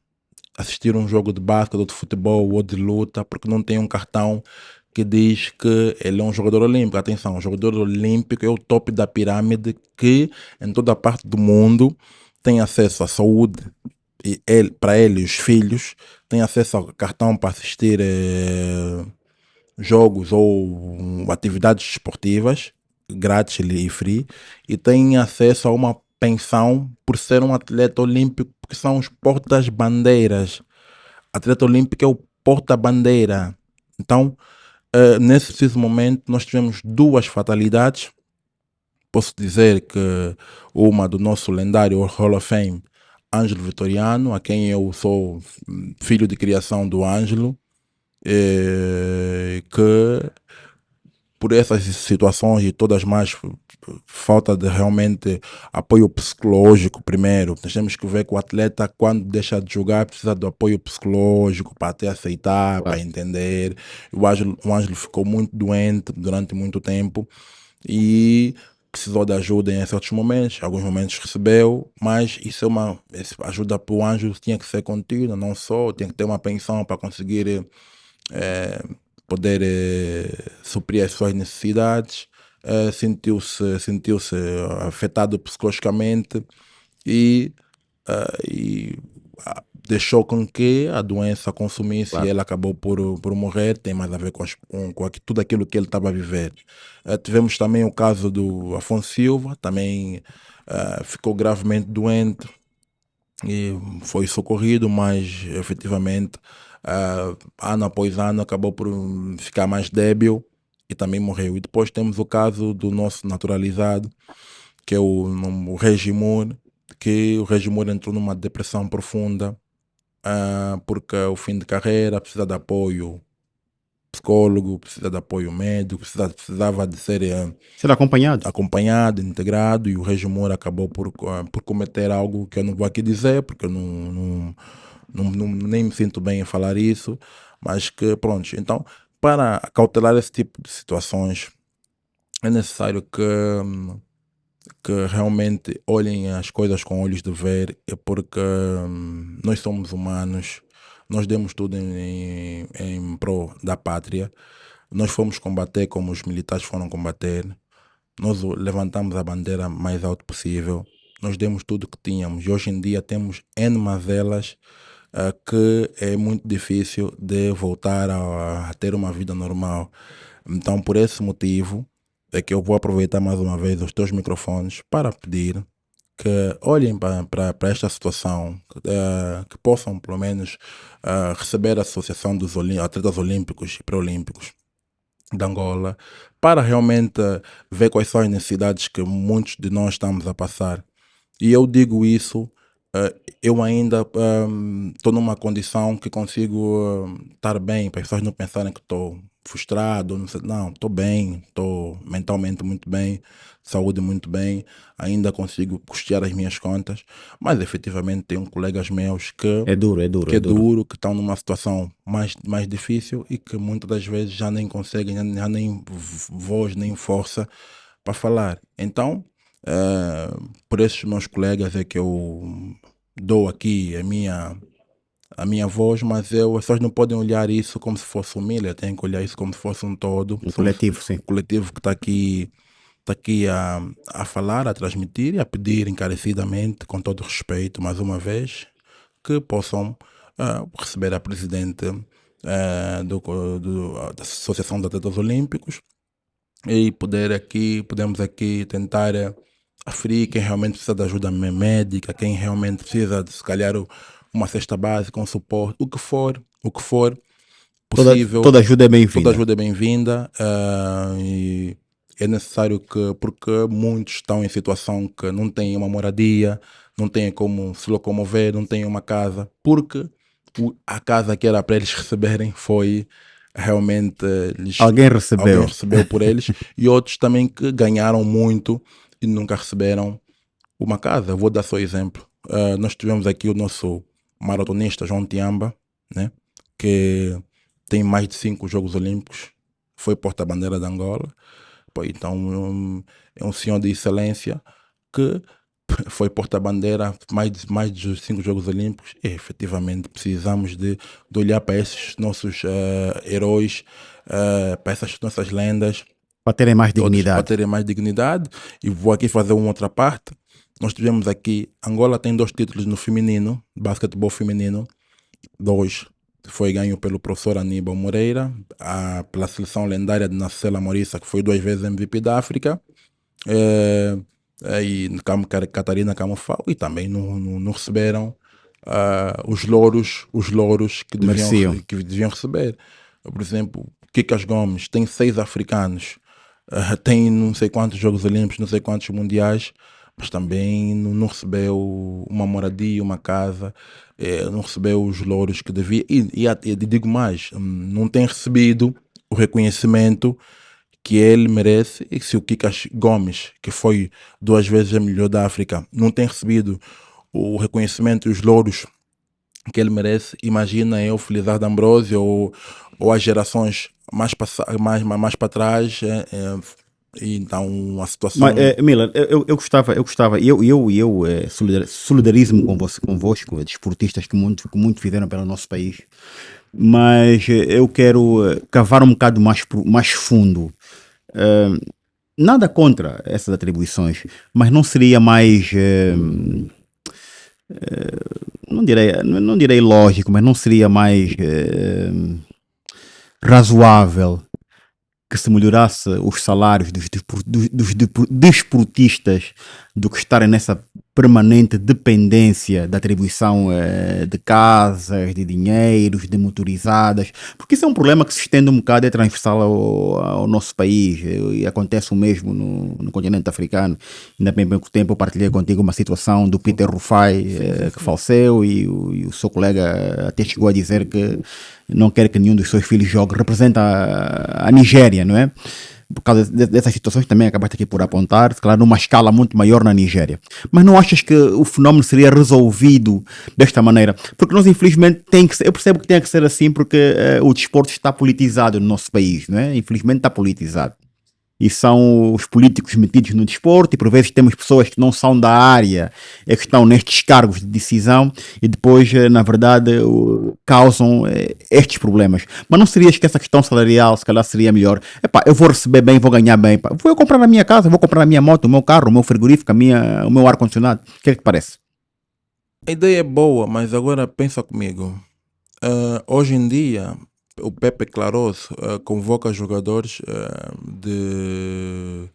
assistir um jogo de basquete ou de futebol ou de luta porque não tem um cartão que diz que ele é um jogador olímpico. Atenção, o jogador olímpico é o topo da pirâmide que em toda a parte do mundo tem acesso à saúde e para ele e os filhos têm acesso ao cartão para assistir jogos ou atividades esportivas grátis e free e têm acesso a uma pensão por ser um atleta olímpico, porque são os portas-bandeiras. Atleta olímpico é o porta-bandeira. Então, nesse preciso momento, nós tivemos duas fatalidades. Posso dizer que uma do nosso lendário Hall of Fame, Ângelo Vitoriano, a quem eu sou filho de criação do Ângelo, que por essas situações e todas mais, falta de realmente apoio psicológico primeiro. Nós temos que ver que o atleta, quando deixa de jogar, precisa do apoio psicológico para até aceitar, para Claro. entender. O Ângelo ficou muito doente durante muito tempo e precisou de ajuda em certos momentos, alguns momentos recebeu, mas isso essa ajuda para o Ângelo tinha que ser contínua, não só, tinha que ter uma pensão para conseguir poder suprir as suas necessidades, sentiu-se afetado psicologicamente e, deixou com que a doença consumisse e Claro. ele acabou por morrer. Tem mais a ver com tudo aquilo que ele estava a viver. Tivemos também o caso do Afonso Silva, também ficou gravemente doente e foi socorrido, mas efetivamente ano após ano acabou por ficar mais débil e também morreu. E depois temos o caso do nosso naturalizado, que é o Regimur, que o Regimur entrou numa depressão profunda porque o fim de carreira precisa de apoio psicólogo, precisa de apoio médico, precisava de ser Ser acompanhado. acompanhado, integrado, e o Regi Moura acabou por cometer algo que eu não vou aqui dizer, porque eu nem me sinto bem em falar isso, mas que pronto. Então, para cautelar esse tipo de situações, é necessário que realmente olhem as coisas com olhos de ver, porque nós somos humanos, nós demos tudo em prol da pátria, nós fomos combater como os militares foram combater, nós levantamos a bandeira mais alto possível, nós demos tudo que tínhamos e hoje em dia temos N mazelas que é muito difícil de voltar a ter uma vida normal. Então, por esse motivo, é que eu vou aproveitar mais uma vez os teus microfones para pedir que olhem para esta situação, que possam pelo menos receber a Associação dos Atletas Olímpicos e Pré-Olímpicos de Angola, para realmente ver quais são as necessidades que muitos de nós estamos a passar. E eu digo isso, eu ainda estou numa condição que consigo estar bem, para as pessoas não pensarem que estou frustrado, não sei, não, estou bem, estou mentalmente muito bem, saúde muito bem, ainda consigo custear as minhas contas, mas efetivamente tenho colegas meus É duro, é duro, que é é duro. duro, que estão numa situação mais difícil e que muitas das vezes já nem conseguem, já nem voz, nem força para falar. Então, por esses meus colegas é que eu dou aqui a minha voz, mas as pessoas não podem olhar isso como se fosse família, têm que olhar isso como se fosse um todo, Um coletivo, sim. um coletivo que está aqui a falar, a transmitir e a pedir encarecidamente, com todo respeito, mais uma vez, que possam receber a presidente da Associação dos Atletas Olímpicos e podemos aqui tentar aferir quem realmente precisa de ajuda médica, quem realmente precisa de, se calhar, uma cesta básica, um suporte, o que for possível. Toda ajuda é Toda bem-vinda. ajuda é bem-vinda e é necessário porque muitos estão em situação que não têm uma moradia, não têm como se locomover, não têm uma casa, porque a casa que era para eles receberem foi realmente Alguém alguém recebeu. recebeu por eles e outros também que ganharam muito e nunca receberam uma casa. Eu vou dar só exemplo. Nós tivemos aqui o nosso maratonista João Tiamba, né, que tem mais de 5 Jogos Olímpicos, foi porta-bandeira de Angola. Pô, então é um senhor de excelência que foi porta-bandeira mais de 5 Jogos Olímpicos e efetivamente precisamos de olhar para esses nossos heróis, para essas nossas lendas, Para terem mais todos para dignidade. terem mais dignidade. E vou aqui fazer uma outra parte. Nós tivemos aqui, Angola tem 2 títulos no feminino, basquetebol feminino, 2. Foi ganho pelo professor Aníbal Moreira, pela seleção lendária de Nacela Morissa, que foi 2 vezes MVP da África, e Catarina Camufal, e também não receberam os louros Mereciam. que deviam receber. Por exemplo, Kikas Gomes tem 6 africanos, tem não sei quantos Jogos Olímpicos, não sei quantos mundiais, mas também não recebeu uma moradia, uma casa, não recebeu os louros que devia. E digo mais, não tem recebido o reconhecimento que ele merece. E se o Kikas Gomes, que foi 2 vezes a melhor da África, não tem recebido o reconhecimento e os louros que ele merece, imagina eu, Felizardo Ambrosio, ou as gerações mais para trás. E então a situação. Mas, Miller, eu gostava, solidarizo-me convosco, desportistas que muito fizeram pelo nosso país, mas eu quero cavar um bocado mais fundo. Nada contra essas atribuições, mas não seria mais, não direi lógico, mas não seria mais razoável que se melhorasse os salários dos desportistas do que estarem nessa permanente dependência da atribuição de casas, de dinheiros, de motorizadas, porque isso é um problema que se estende um bocado, é transversal ao nosso país, e acontece o mesmo no continente africano. Ainda bem pouco tempo eu partilhei contigo uma situação do Peter Rufai, que faleceu, e o seu colega até chegou a dizer que não quer que nenhum dos seus filhos jogue, representa a Nigéria, não é? Por causa dessas situações também acabaste aqui por apontar, se calhar numa escala muito maior na Nigéria. Mas não achas que o fenómeno seria resolvido desta maneira? Porque nós, infelizmente, tem que ser, eu percebo que tem que ser assim porque o desporto está politizado no nosso país, não é? Infelizmente está politizado. E são os políticos metidos no desporto, e por vezes temos pessoas que não são da área, que estão nestes cargos de decisão e depois, na verdade, causam estes problemas. Mas não serias que essa questão salarial, se calhar, seria melhor? Epá, eu vou receber bem, vou ganhar bem. Epá, vou eu comprar a minha casa, vou comprar a minha moto, o meu carro, o meu frigorífico, o meu ar-condicionado. O que é que te parece? A ideia é boa, mas agora pensa comigo. Hoje em dia, o Pepe Claros convoca jogadores de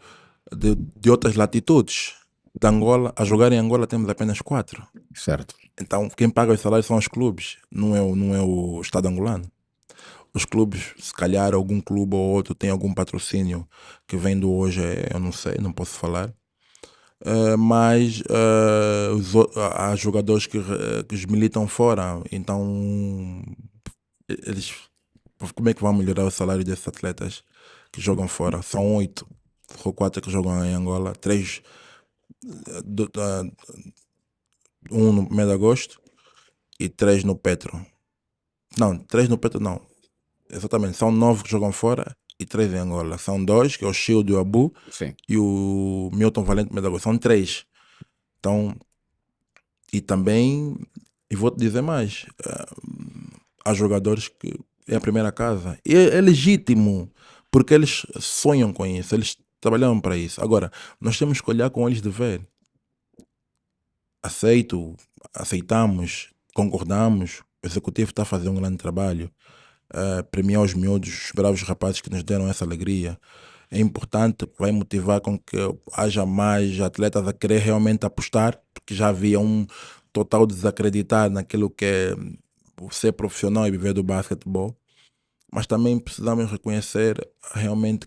outras latitudes. De Angola, a jogar em Angola temos apenas 4. Certo. Então, quem paga os salários são os clubes, não é o Estado angolano. Os clubes, se calhar algum clube ou outro tem algum patrocínio que vem do hoje, eu não sei, não posso falar. Mas há jogadores que militam fora, então eles, como é que vão melhorar o salário desses atletas que jogam fora? São 8 ou 4 que jogam em Angola, 3, um no 1º de agosto e 3 no Petro. Não, 3 no Petro não. Exatamente, são 9 que jogam fora e 3 em Angola. São 2, que é o Shield e o Abu, Sim. e o Milton Valente Medagosto. São 3. Então, e também, e vou-te dizer mais, há jogadores que é a primeira casa. E é legítimo, porque eles sonham com isso, eles trabalham para isso. Agora, nós temos que olhar com olhos de ver. Aceitamos, concordamos, o executivo está a fazer um grande trabalho, premiar os miúdos, os bravos rapazes que nos deram essa alegria. É importante, vai motivar com que haja mais atletas a querer realmente apostar, porque já havia um total desacreditar naquilo que é ser profissional e viver do basquetebol. Mas também precisamos reconhecer realmente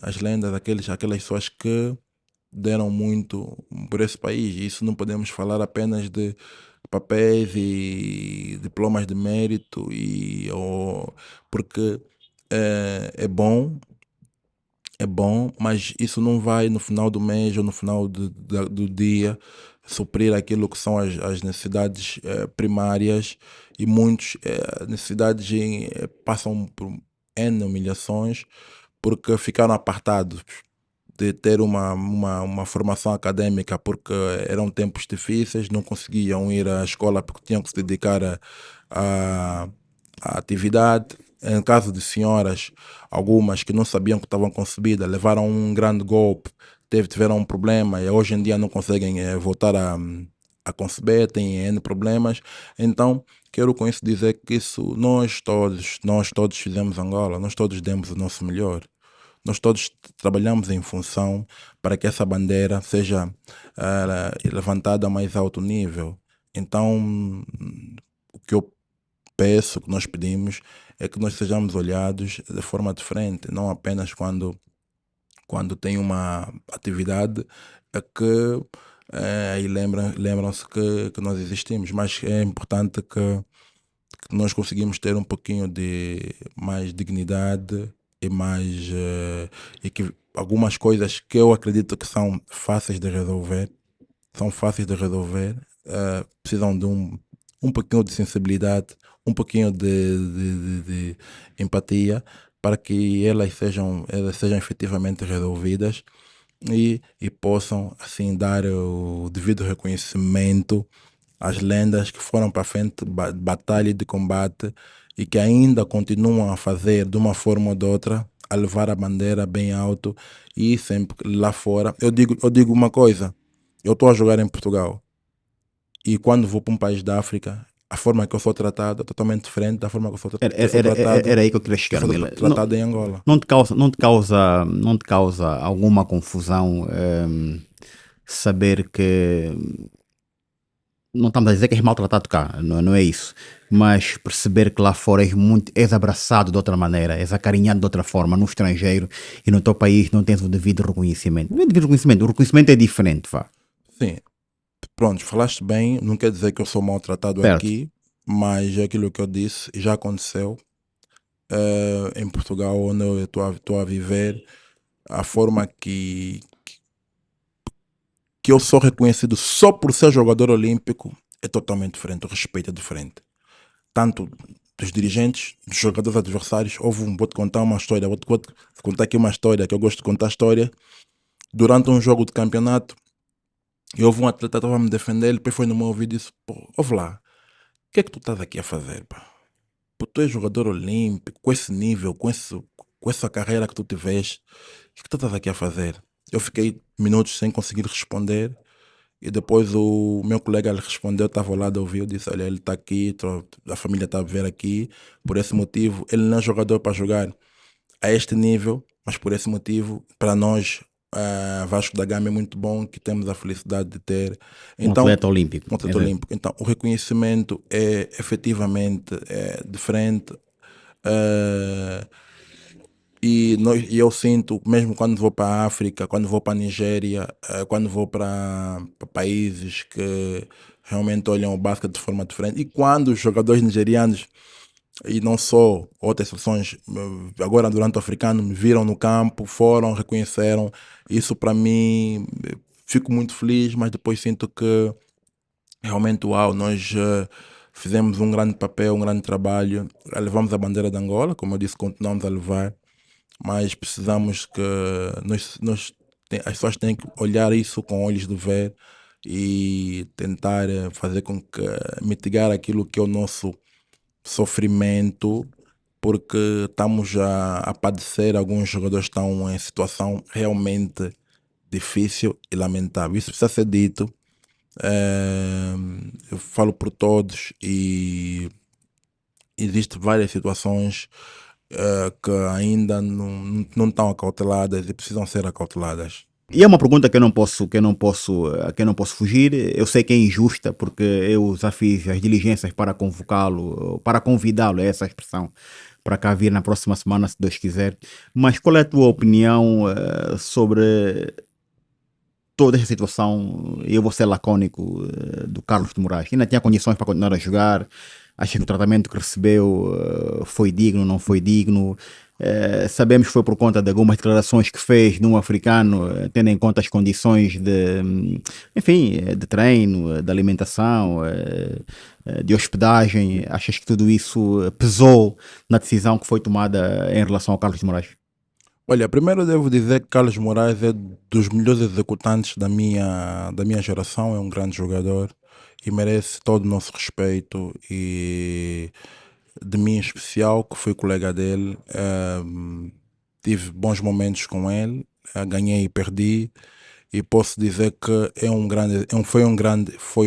as lendas, aquelas pessoas que deram muito por esse país. Isso não podemos falar apenas de papéis e diplomas de mérito, porque é bom, mas isso não vai no final do mês ou no final do dia suprir aquilo que são as necessidades primárias, e muitas necessidades passam por N humilhações porque ficaram apartados de ter uma formação acadêmica, porque eram tempos difíceis, não conseguiam ir à escola porque tinham que se dedicar à atividade. Em caso de senhoras, algumas que não sabiam que estavam concebidas, levaram um grande golpe, tiveram um problema e hoje em dia não conseguem voltar a conceber, têm N problemas. Então, quero com isso dizer que isso nós todos fizemos Angola, nós todos demos o nosso melhor. Nós todos trabalhamos em função para que essa bandeira seja levantada a mais alto nível. Então, o que eu peço, o que nós pedimos, é que nós sejamos olhados de forma diferente, não apenas quando tem uma atividade que aí lembram-se que nós existimos, mas é importante que nós conseguimos ter um pouquinho de mais dignidade e mais e que algumas coisas que eu acredito que são fáceis de resolver, precisam de um pouquinho de sensibilidade, um pouquinho de empatia, para que elas sejam efetivamente resolvidas e possam assim dar o devido reconhecimento às lendas que foram para frente de batalha e de combate e que ainda continuam a fazer de uma forma ou de outra, a levar a bandeira bem alto e sempre lá fora. Eu digo uma coisa, eu estou a jogar em Portugal e quando vou para um país da África, a forma que eu sou tratado é totalmente diferente da forma que eu sou tratado, Era aí que eu queria chegar, Mila. tratado em Angola. Não te causa alguma confusão saber que não estamos a dizer que és maltratado cá, não é isso. Mas perceber que lá fora és abraçado de outra maneira, és acarinhado de outra forma, no estrangeiro e no teu país não tens o devido reconhecimento. Não é devido reconhecimento, o reconhecimento é diferente, vá. Sim, pronto, falaste bem, não quer dizer que eu sou maltratado Certo. aqui, mas é aquilo que eu disse, já aconteceu em Portugal, onde eu estou a viver, a forma que eu sou reconhecido só por ser jogador olímpico é totalmente diferente, o respeito é diferente. Tanto dos dirigentes, dos jogadores adversários. Vou-te contar uma história, vou-te contar aqui uma história, que eu gosto de contar a história. Durante um jogo de campeonato, houve um atleta que estava a me defender, ele depois foi no meu ouvido e disse, pô, ouve lá, o que é que tu estás aqui a fazer, pá? Pô, tu és jogador olímpico, com esse nível, com essa carreira que tu tiveste, o que tu estás aqui a fazer? Eu fiquei minutos sem conseguir responder. E depois o meu colega lhe respondeu, estava ao lado, ouviu, disse, olha, ele está aqui, a família está a ver aqui, por esse motivo, ele não é jogador para jogar a este nível, mas por esse motivo, para nós, Vasco da Gama é muito bom, que temos a felicidade de ter. Um Então, atleta olímpico. um atleta olímpico. Então, o reconhecimento é efetivamente diferente. eh, e eu sinto, mesmo quando vou para a África, quando vou para a Nigéria, quando vou para países que realmente olham o basquete de forma diferente, e quando os jogadores nigerianos, e não só outras seleções, agora durante o africano, me viram no campo, foram, reconheceram, isso para mim, fico muito feliz, mas depois sinto que realmente, uau, nós fizemos um grande papel, um grande trabalho, levamos a bandeira de Angola, como eu disse, continuamos a levar, mas precisamos que as pessoas têm que olhar isso com olhos de ver e tentar fazer com que mitigar aquilo que é o nosso sofrimento, porque estamos a padecer, alguns jogadores estão em situação realmente difícil e lamentável. Isso precisa ser dito. Eh, eu falo por todos e existem várias situações que ainda não estão acauteladas e precisam ser acauteladas. E é uma pergunta que eu não posso fugir. Eu sei que é injusta, porque eu já fiz as diligências para convocá-lo, para convidá-lo, é essa a expressão, para cá vir na próxima semana, se Deus quiser. Mas qual é a tua opinião sobre toda esta situação? Eu vou ser lacônico, do Carlos de Moraes. Ainda tinha condições para continuar a jogar? Acha que o tratamento que recebeu foi digno, não foi digno? Sabemos que foi por conta de algumas declarações que fez num africano, tendo em conta as condições enfim, de treino, de alimentação, de hospedagem. Achas que tudo isso pesou na decisão que foi tomada em relação ao Carlos de Moraes? Olha, primeiro devo dizer que Carlos Moraes é dos melhores executantes da minha geração, é um grande jogador e merece todo o nosso respeito e de mim em especial, que fui colega dele, tive bons momentos com ele, ganhei e perdi e posso dizer que foi um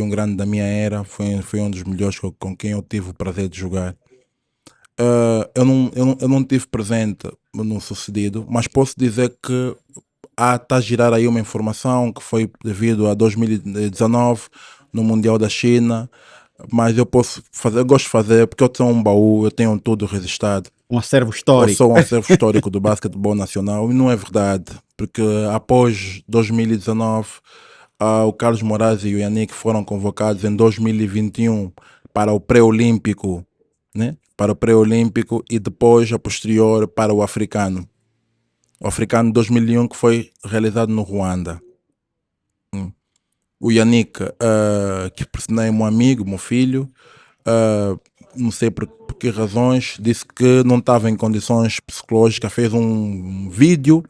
grande da minha era, foi um dos melhores com quem eu tive o prazer de jogar. Eu não tive presente no sucedido, mas posso dizer que está a girar aí uma informação que foi devido a 2019 no Mundial da China, mas eu gosto de fazer porque eu tenho um baú, eu tenho tudo registrado. Um acervo Eu histórico. sou um acervo histórico do basquetebol nacional e não é verdade, porque após 2019 o Carlos Moraes e o Yannick foram convocados em 2021 para o pré-olímpico, né? Para o pré-olímpico e depois, a posterior, para o africano. O africano de 2001 que foi realizado no Ruanda. O Yannick, que por sinal é meu amigo, meu filho, não sei por que razões, disse que não estava em condições psicológicas, fez um vídeo,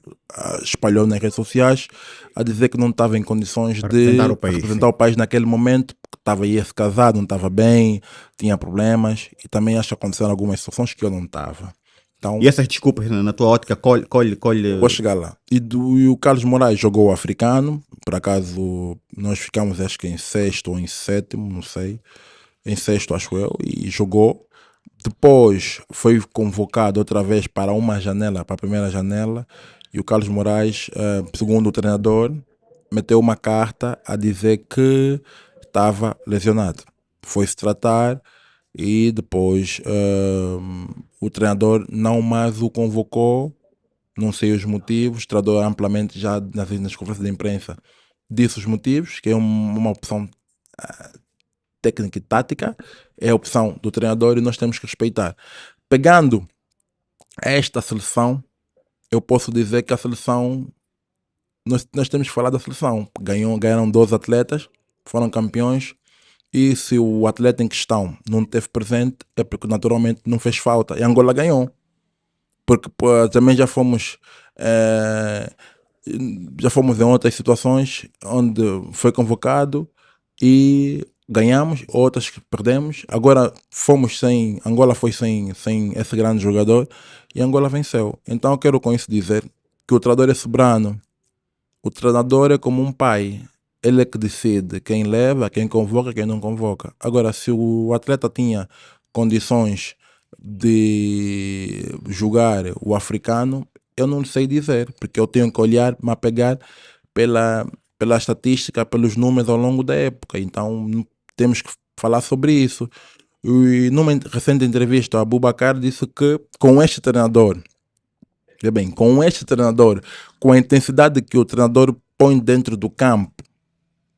espalhou nas redes sociais, a dizer que não estava em condições Para representar o de país, representar sim. o país naquele momento, porque ia se casar, não estava bem, tinha problemas, e também acho que aconteceram algumas situações que eu não estava. Então, E essas desculpas, na tua ótica, vou chegar lá. E o Carlos Moraes jogou o africano, por acaso nós ficamos acho que em sexto ou em sétimo, não sei, em sexto acho eu, e jogou. Depois foi convocado outra vez para uma janela, para a primeira janela, e o Carlos Moraes, segundo o treinador, meteu uma carta a dizer que estava lesionado. Foi-se tratar e depois o treinador não mais o convocou, não sei os motivos, o treinador amplamente já nas conferências de imprensa disse os motivos, que é uma opção técnica e tática, é a opção do treinador e nós temos que respeitar. Pegando esta seleção, eu posso dizer que a seleção, nós temos que falar da seleção. Ganharam 12 atletas, foram campeões, e se o atleta em questão não teve presente, é porque naturalmente não fez falta. E Angola ganhou. Porque pô, também já fomos em outras situações onde foi convocado e ganhamos, outras que perdemos. Agora Angola foi sem esse grande jogador e Angola venceu. Então eu quero com isso dizer que o treinador é soberano. O treinador é como um pai. Ele é que decide quem leva, quem convoca, quem não convoca. Agora, se o atleta tinha condições de jogar o africano, eu não sei dizer, porque eu tenho que olhar, me apegar pela estatística, pelos números ao longo da época. Então temos que falar sobre isso. E numa recente entrevista, o Abubakar disse que com este treinador, com a intensidade que o treinador põe dentro do campo,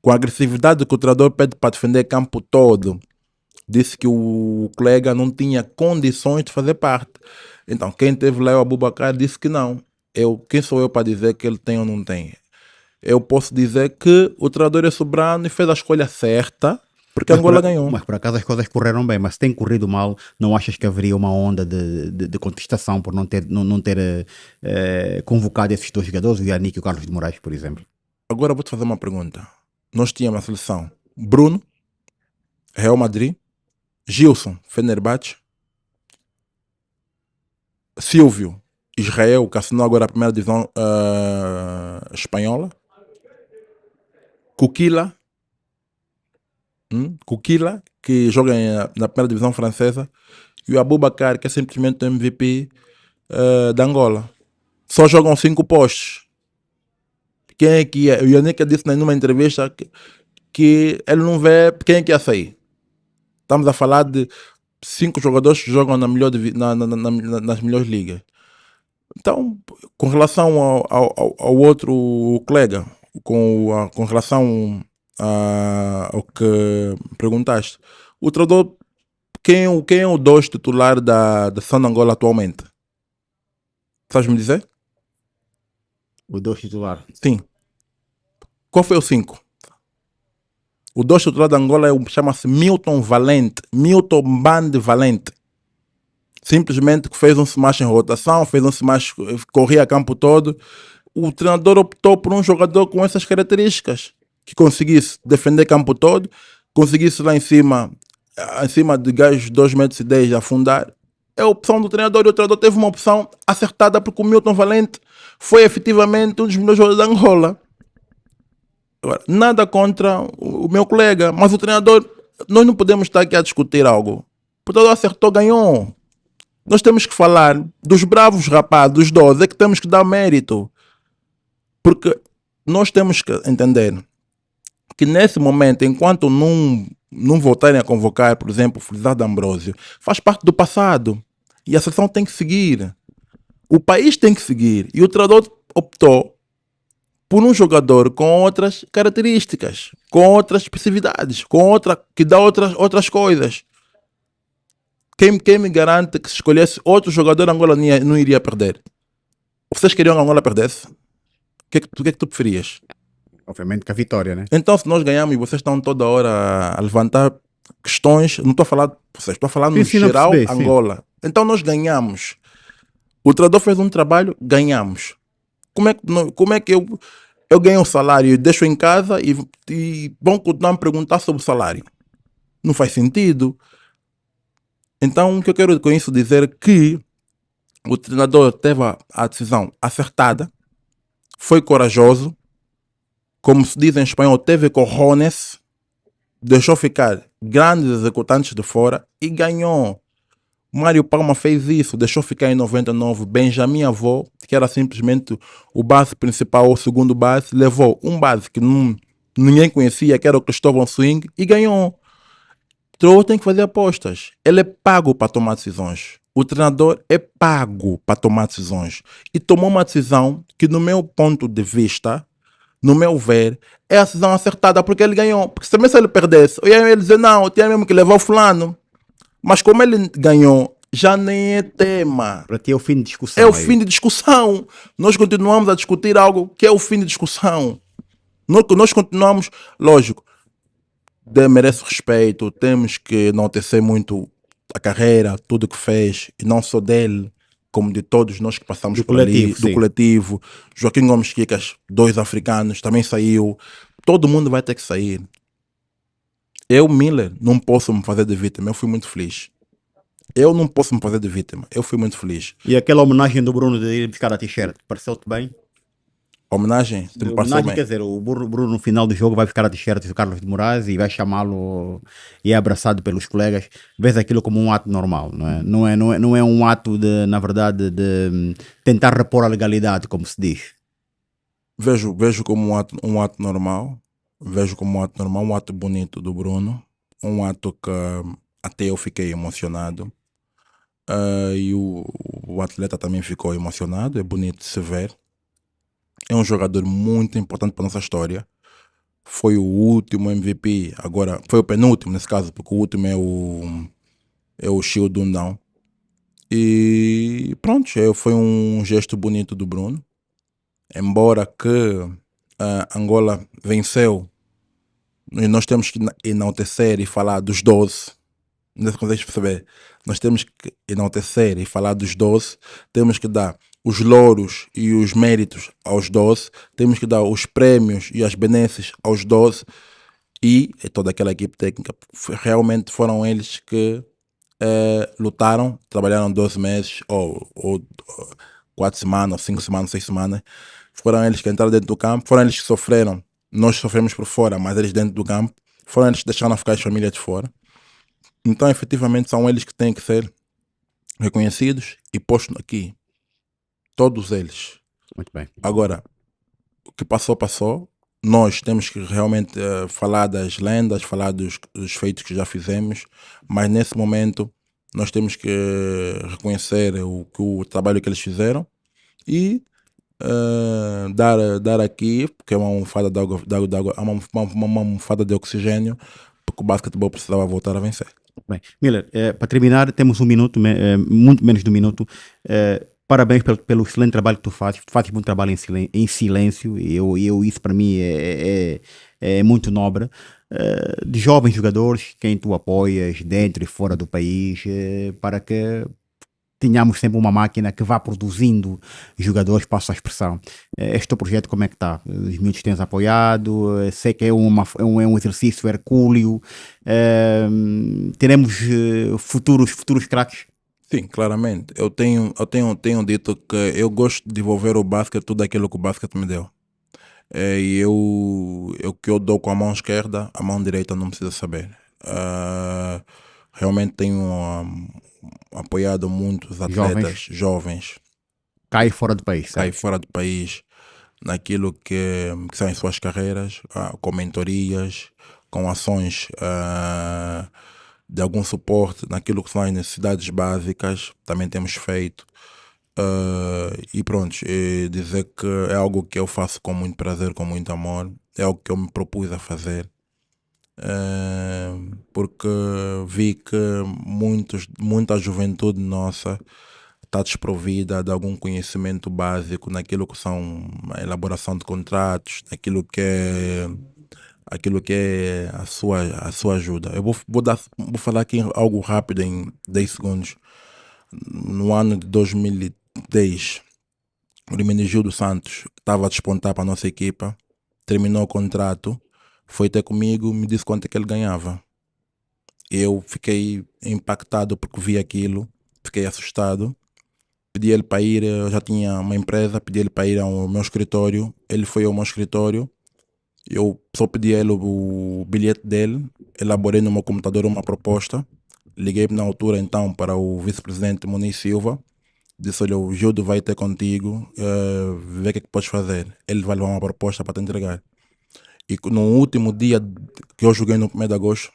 com a agressividade que o treinador pede para defender o campo todo, disse que o colega não tinha condições de fazer parte. Então, quem teve lá, o Abubakar, disse que não. Quem sou eu para dizer que ele tem ou não tem? Eu posso dizer que o treinador é soberano e fez a escolha certa, porque Angola ganhou. Mas por acaso as coisas correram bem, mas se tem corrido mal, não achas que haveria uma onda de contestação por não ter convocado esses dois jogadores, o Yannick e o Carlos de Moraes, por exemplo? Agora vou te fazer uma pergunta. Nós tínhamos na seleção Bruno, Real Madrid, Gilson, Fenerbahçe, Silvio, Israel, que assinou agora a primeira divisão espanhola, Kukila, que joga na primeira divisão francesa, e o Abubakar, que é simplesmente o MVP da Angola. Só jogam 5 postos. Quem é que é? O Yannick disse numa entrevista que ele não vê quem é que ia sair. Estamos a falar de 5 jogadores que jogam nas melhores ligas. Então, com relação ao outro colega, com relação ao que perguntaste, o treinador, quem é o 2 titular da São Angola atualmente? Sabes me dizer? O 2 titular. Sim. Qual foi o 5? O 2 titular da Angola chama-se Milton Valente. Milton Band Valente. Simplesmente que fez um smash em rotação, fez um smash, corria a campo todo. O treinador optou por um jogador com essas características, que conseguisse defender campo todo, conseguisse lá em cima de gajos 2,10 m afundar. É a opção do treinador, e o treinador teve uma opção acertada, porque o Milton Valente foi efetivamente um dos melhores jogadores da Angola. Agora, nada contra o meu colega, mas o treinador, nós não podemos estar aqui a discutir algo. O treinador acertou, ganhou. Nós temos que falar dos bravos rapazes, dos 12, é que temos que dar mérito. Porque nós temos que entender que nesse momento, enquanto não voltarem a convocar, por exemplo, o Felizardo Ambrosio, faz parte do passado. E a seleção tem que seguir. O país tem que seguir. E o treinador optou por um jogador com outras características, com outras especificidades, que dá outras coisas. Quem me garante que se escolhesse outro jogador, Angola não iria perder? Vocês queriam que Angola perdesse? O que é que tu preferias? Obviamente que a vitória, né? Então, se nós ganhamos e vocês estão toda hora a levantar questões, não estou a falar de vocês, estou a falar no geral Angola. Sim. Então nós ganhamos. O treinador fez um trabalho, ganhamos. Como é que eu ganho um salário e deixo em casa e vão continuar a me perguntar sobre o salário? Não faz sentido. Então, o que eu quero com isso dizer é que o treinador teve a decisão acertada, foi corajoso, como se diz em espanhol, teve cojones, deixou ficar grandes executantes de fora e ganhou. Mário Palma fez isso, deixou ficar em 99. Benjamin Avó, que era simplesmente o base principal, o segundo base, levou um base que ninguém conhecia, que era o Cristóvão Swing, e ganhou. O treinador tem que fazer apostas. Ele é pago para tomar decisões. O treinador é pago para tomar decisões. E tomou uma decisão que, no meu ponto de vista, no meu ver, é a decisão acertada porque ele ganhou. Porque também se ele perdesse, eu ia dizer, não, eu tinha mesmo que levar o fulano. Mas como ele ganhou, já nem é tema. Para ti é o fim de discussão. É o fim de discussão. Nós continuamos a discutir algo que é o fim de discussão. Nós continuamos, lógico, merece respeito, temos que enaltecer muito a carreira, tudo que fez, e não só dele, como de todos nós que passamos Do por coletivo, ali, do sim. coletivo. Joaquim Gomes Kikas, 2 africanos, também saiu. Todo mundo vai ter que sair. Eu, Miller, não posso me fazer de vítima, eu fui muito feliz. Eu não posso me fazer de vítima, eu fui muito feliz. E aquela homenagem do Bruno de ir buscar a t-shirt, pareceu-te bem? Homenagem, se me passou Homenagem, bem. quer dizer, o Bruno no final do jogo vai buscar a t-shirt do Carlos de Moraes e vai chamá-lo e é abraçado pelos colegas. Vês aquilo como um ato normal, não é? Não é um ato de, na verdade, de tentar repor a legalidade, como se diz. Vejo como um ato normal, vejo como um ato normal, um ato bonito do Bruno, um ato que até eu fiquei emocionado. E o atleta também ficou emocionado, é bonito de se ver. É um jogador muito importante para a nossa história. Foi o último MVP, agora foi o penúltimo nesse caso, porque o último é o Shio Dundão. E pronto, foi um gesto bonito do Bruno. Embora que Angola venceu, e nós temos que enaltecer e falar dos 12. Não consegues perceber? Nós temos que enaltecer e falar dos 12, temos que dar os louros e os méritos aos 12, temos que dar os prémios e as benesses aos 12 e toda aquela equipe técnica. Realmente foram eles que lutaram, trabalharam 12 meses, ou 4 semanas, 5 semanas, 6 semanas. Foram eles que entraram dentro do campo, foram eles que sofreram. Nós sofremos por fora, mas eles dentro do campo. Foram eles que deixaram ficar as famílias de fora. Então, efetivamente, são eles que têm que ser reconhecidos e postos aqui. Todos eles. Muito bem. Agora, o que passou, passou. Nós temos que realmente falar das lendas, falar dos feitos que já fizemos, mas nesse momento nós temos que reconhecer o trabalho que eles fizeram e dar aqui, porque é uma almofada uma almofada de oxigênio, porque o basquetebol precisava voltar a vencer. Bem, Miller, para terminar, temos um minuto, muito menos de um minuto. Parabéns pelo excelente trabalho que tu fazes. Tu fazes muito trabalho em silêncio e isso para mim é muito nobre. De jovens jogadores, quem tu apoias dentro e fora do país, para que tenhamos sempre uma máquina que vá produzindo jogadores, passo a expressão. Este teu projeto, como é que está? Os miúdos tens apoiado, sei que é um exercício hercúleo, teremos futuros craques. Sim, claramente. Eu tenho dito que eu gosto de devolver o basquete tudo aquilo que o basquete me deu. E eu que eu dou com a mão esquerda, a mão direita não precisa saber. Realmente tenho apoiado muitos atletas jovens Cai fora do país, aí certo? fora do país naquilo que são as suas carreiras, com mentorias, com ações de algum suporte naquilo que são as necessidades básicas, também temos feito. E pronto, dizer que é algo que eu faço com muito prazer, com muito amor, é algo que eu me propus a fazer. Porque vi que muita juventude nossa está desprovida de algum conhecimento básico naquilo que são a elaboração de contratos, aquilo que é a sua ajuda. Eu vou falar aqui algo rápido em 10 segundos. No ano de 2010, o Hermenegildo Santos estava a despontar para a nossa equipa, terminou o contrato, foi ter comigo, me disse quanto é que ele ganhava. Eu fiquei impactado porque vi aquilo, fiquei assustado. Pedi ele para ir, eu já tinha uma empresa, pedi ele para ir ao meu escritório. Ele foi ao meu escritório, eu só pedi a ele o bilhete dele, elaborei no meu computador uma proposta, Liguei na altura então para o vice-presidente Muniz Silva, disse: olha, o Gildo vai ter contigo, vê o que é que podes fazer. Ele vai levar uma proposta para te entregar. E no último dia que eu joguei no 1º de agosto,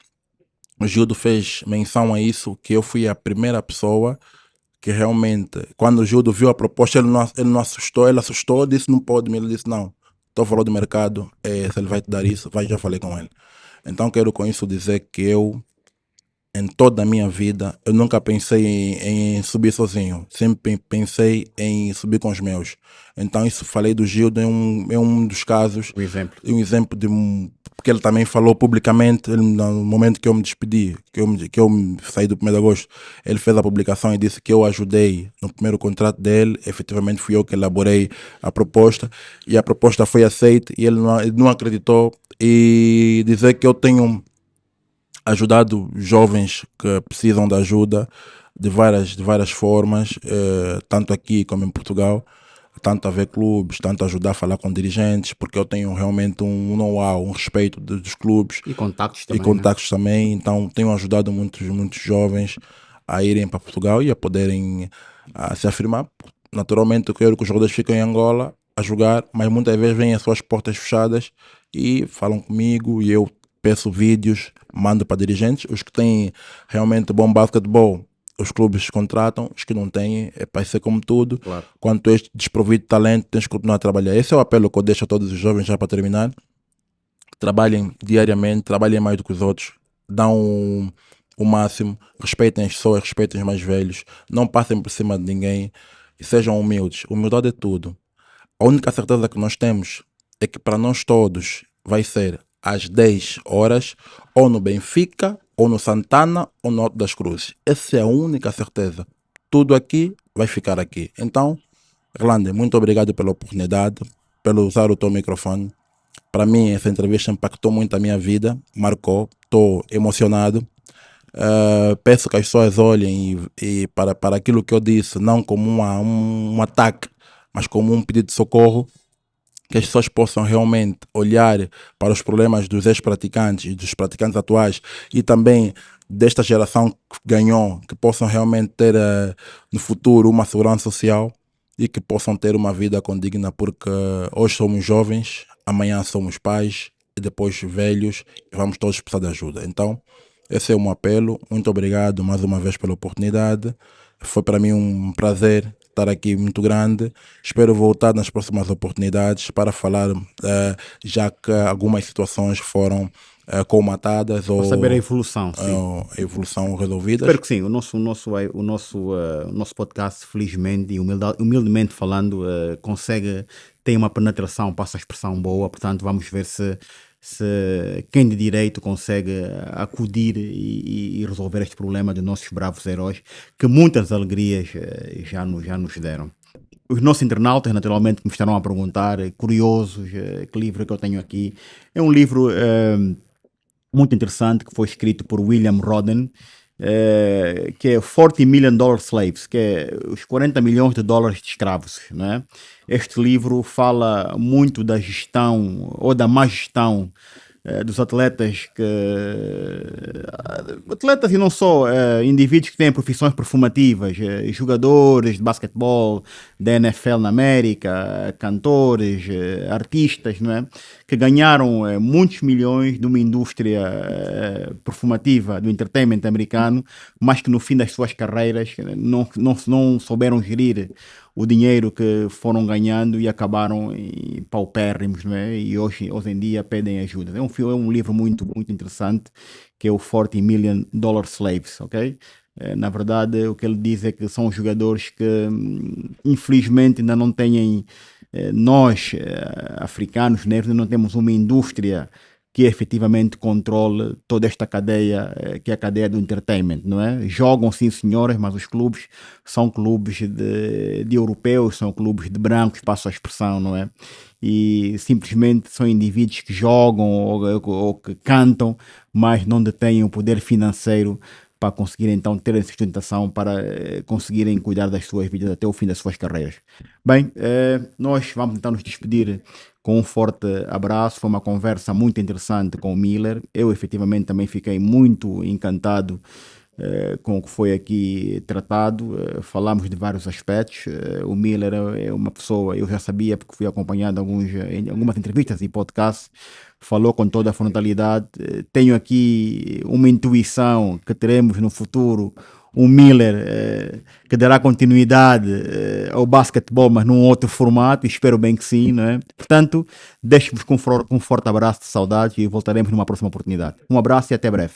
o Gildo fez menção a isso, que eu fui a primeira pessoa que realmente, quando o Gildo viu a proposta, ele não assustou, ele assustou, disse não pode, ele disse não, estou falando do mercado, se ele vai te dar isso, já falei com ele. Então quero com isso dizer que eu, em toda a minha vida, eu nunca pensei em subir sozinho. Sempre pensei em subir com os meus. Então isso falei do Gildo em um dos casos. Um exemplo. Um exemplo de porque ele também falou publicamente, no momento que eu me despedi, que eu saí do 1º de agosto, ele fez a publicação e disse que eu ajudei no primeiro contrato dele. Efetivamente fui eu que elaborei a proposta e a proposta foi aceita e ele não acreditou. E dizer que eu tenho ajudado jovens que precisam de ajuda de várias formas, tanto aqui como em Portugal, tanto a ver clubes, tanto ajudar a falar com dirigentes, porque eu tenho realmente um know-how, um respeito dos clubes E contactos e também, né? contactos também, então tenho ajudado muitos jovens a irem para Portugal e a poderem se afirmar. Naturalmente eu quero que os jogadores fiquem em Angola a jogar, mas muitas vezes vêm as suas portas fechadas e falam comigo e eu peço vídeos, mando para dirigentes, os que têm realmente bom basquetebol, os clubes contratam, os que não têm, para ser como tudo. Claro. Quando tu és desprovido de talento, tens que continuar a trabalhar. Esse é o apelo que eu deixo a todos os jovens, já para terminar. Trabalhem diariamente, trabalhem mais do que os outros, dão o máximo, respeitem as pessoas, respeitem os mais velhos, não passem por cima de ninguém e sejam humildes. Humildade é tudo. A única certeza que nós temos é que para nós todos vai ser às 10 horas, ou no Benfica, ou no Santana, ou no Alto das Cruzes. Essa é a única certeza. Tudo aqui vai ficar aqui. Então, Erlander, muito obrigado pela oportunidade, pelo usar o teu microfone. Para mim, essa entrevista impactou muito a minha vida, marcou, estou emocionado. Peço que as pessoas olhem e para aquilo que eu disse, não como um ataque, mas como um pedido de socorro, que as pessoas possam realmente olhar para os problemas dos ex-praticantes e dos praticantes atuais e também desta geração que ganhou, que possam realmente ter no futuro uma segurança social e que possam ter uma vida condigna, porque hoje somos jovens, amanhã somos pais e depois velhos e vamos todos precisar de ajuda. Então, esse é o meu apelo. Muito obrigado mais uma vez pela oportunidade. Foi para mim um prazer estar aqui muito grande. Espero voltar nas próximas oportunidades para falar, já que algumas situações foram colmatadas Para saber a evolução, sim. a evolução resolvidas. Espero que sim. O nosso podcast, felizmente e humildemente falando, tem uma penetração, passa a expressão boa. Portanto, vamos ver se quem de direito consegue acudir e resolver este problema de nossos bravos heróis, que muitas alegrias já nos deram. Os nossos internautas, naturalmente, que me estarão a perguntar, curiosos, que livro que eu tenho aqui. É um livro muito interessante que foi escrito por William Roden, que é $40 Million Slaves, que é os 40 milhões de dólares de escravos, né? Este livro fala muito da gestão ou da má gestão dos atletas atletas e não só, indivíduos que têm profissões performativas, jogadores de basquetebol da NFL na América, cantores, artistas, não é? Que ganharam muitos milhões de uma indústria performativa do entertainment americano, mas que no fim das suas carreiras não souberam gerir o dinheiro que foram ganhando e acabaram em paupérrimos, não é? E hoje em dia pedem ajuda. É um livro muito interessante, que é o $40 Million Slaves, ok? Na verdade, o que ele diz é que são jogadores que, infelizmente, ainda não têm, nós, africanos, negros, não temos uma indústria que efetivamente controle toda esta cadeia, que é a cadeia do entertainment, não é? Jogam sim, senhoras, mas os clubes são clubes de europeus, são clubes de brancos, passo a expressão, não é? E simplesmente são indivíduos que jogam ou que cantam, mas não detêm o poder financeiro para conseguirem então ter a sustentação para conseguirem cuidar das suas vidas até o fim das suas carreiras. Bem, nós vamos então nos despedir com um forte abraço. Foi uma conversa muito interessante com o Miller. Eu efetivamente também fiquei muito encantado com o que foi aqui tratado. Falamos de vários aspectos. O Miller é uma pessoa, eu já sabia porque fui acompanhando em algumas entrevistas e podcasts, falou com toda a frontalidade. Tenho aqui uma intuição que teremos no futuro um Miller que dará continuidade ao basquetebol, mas num outro formato, espero bem que sim, não é? Portanto, deixo-vos com um forte abraço de saudade e voltaremos numa próxima oportunidade. Um abraço e até breve.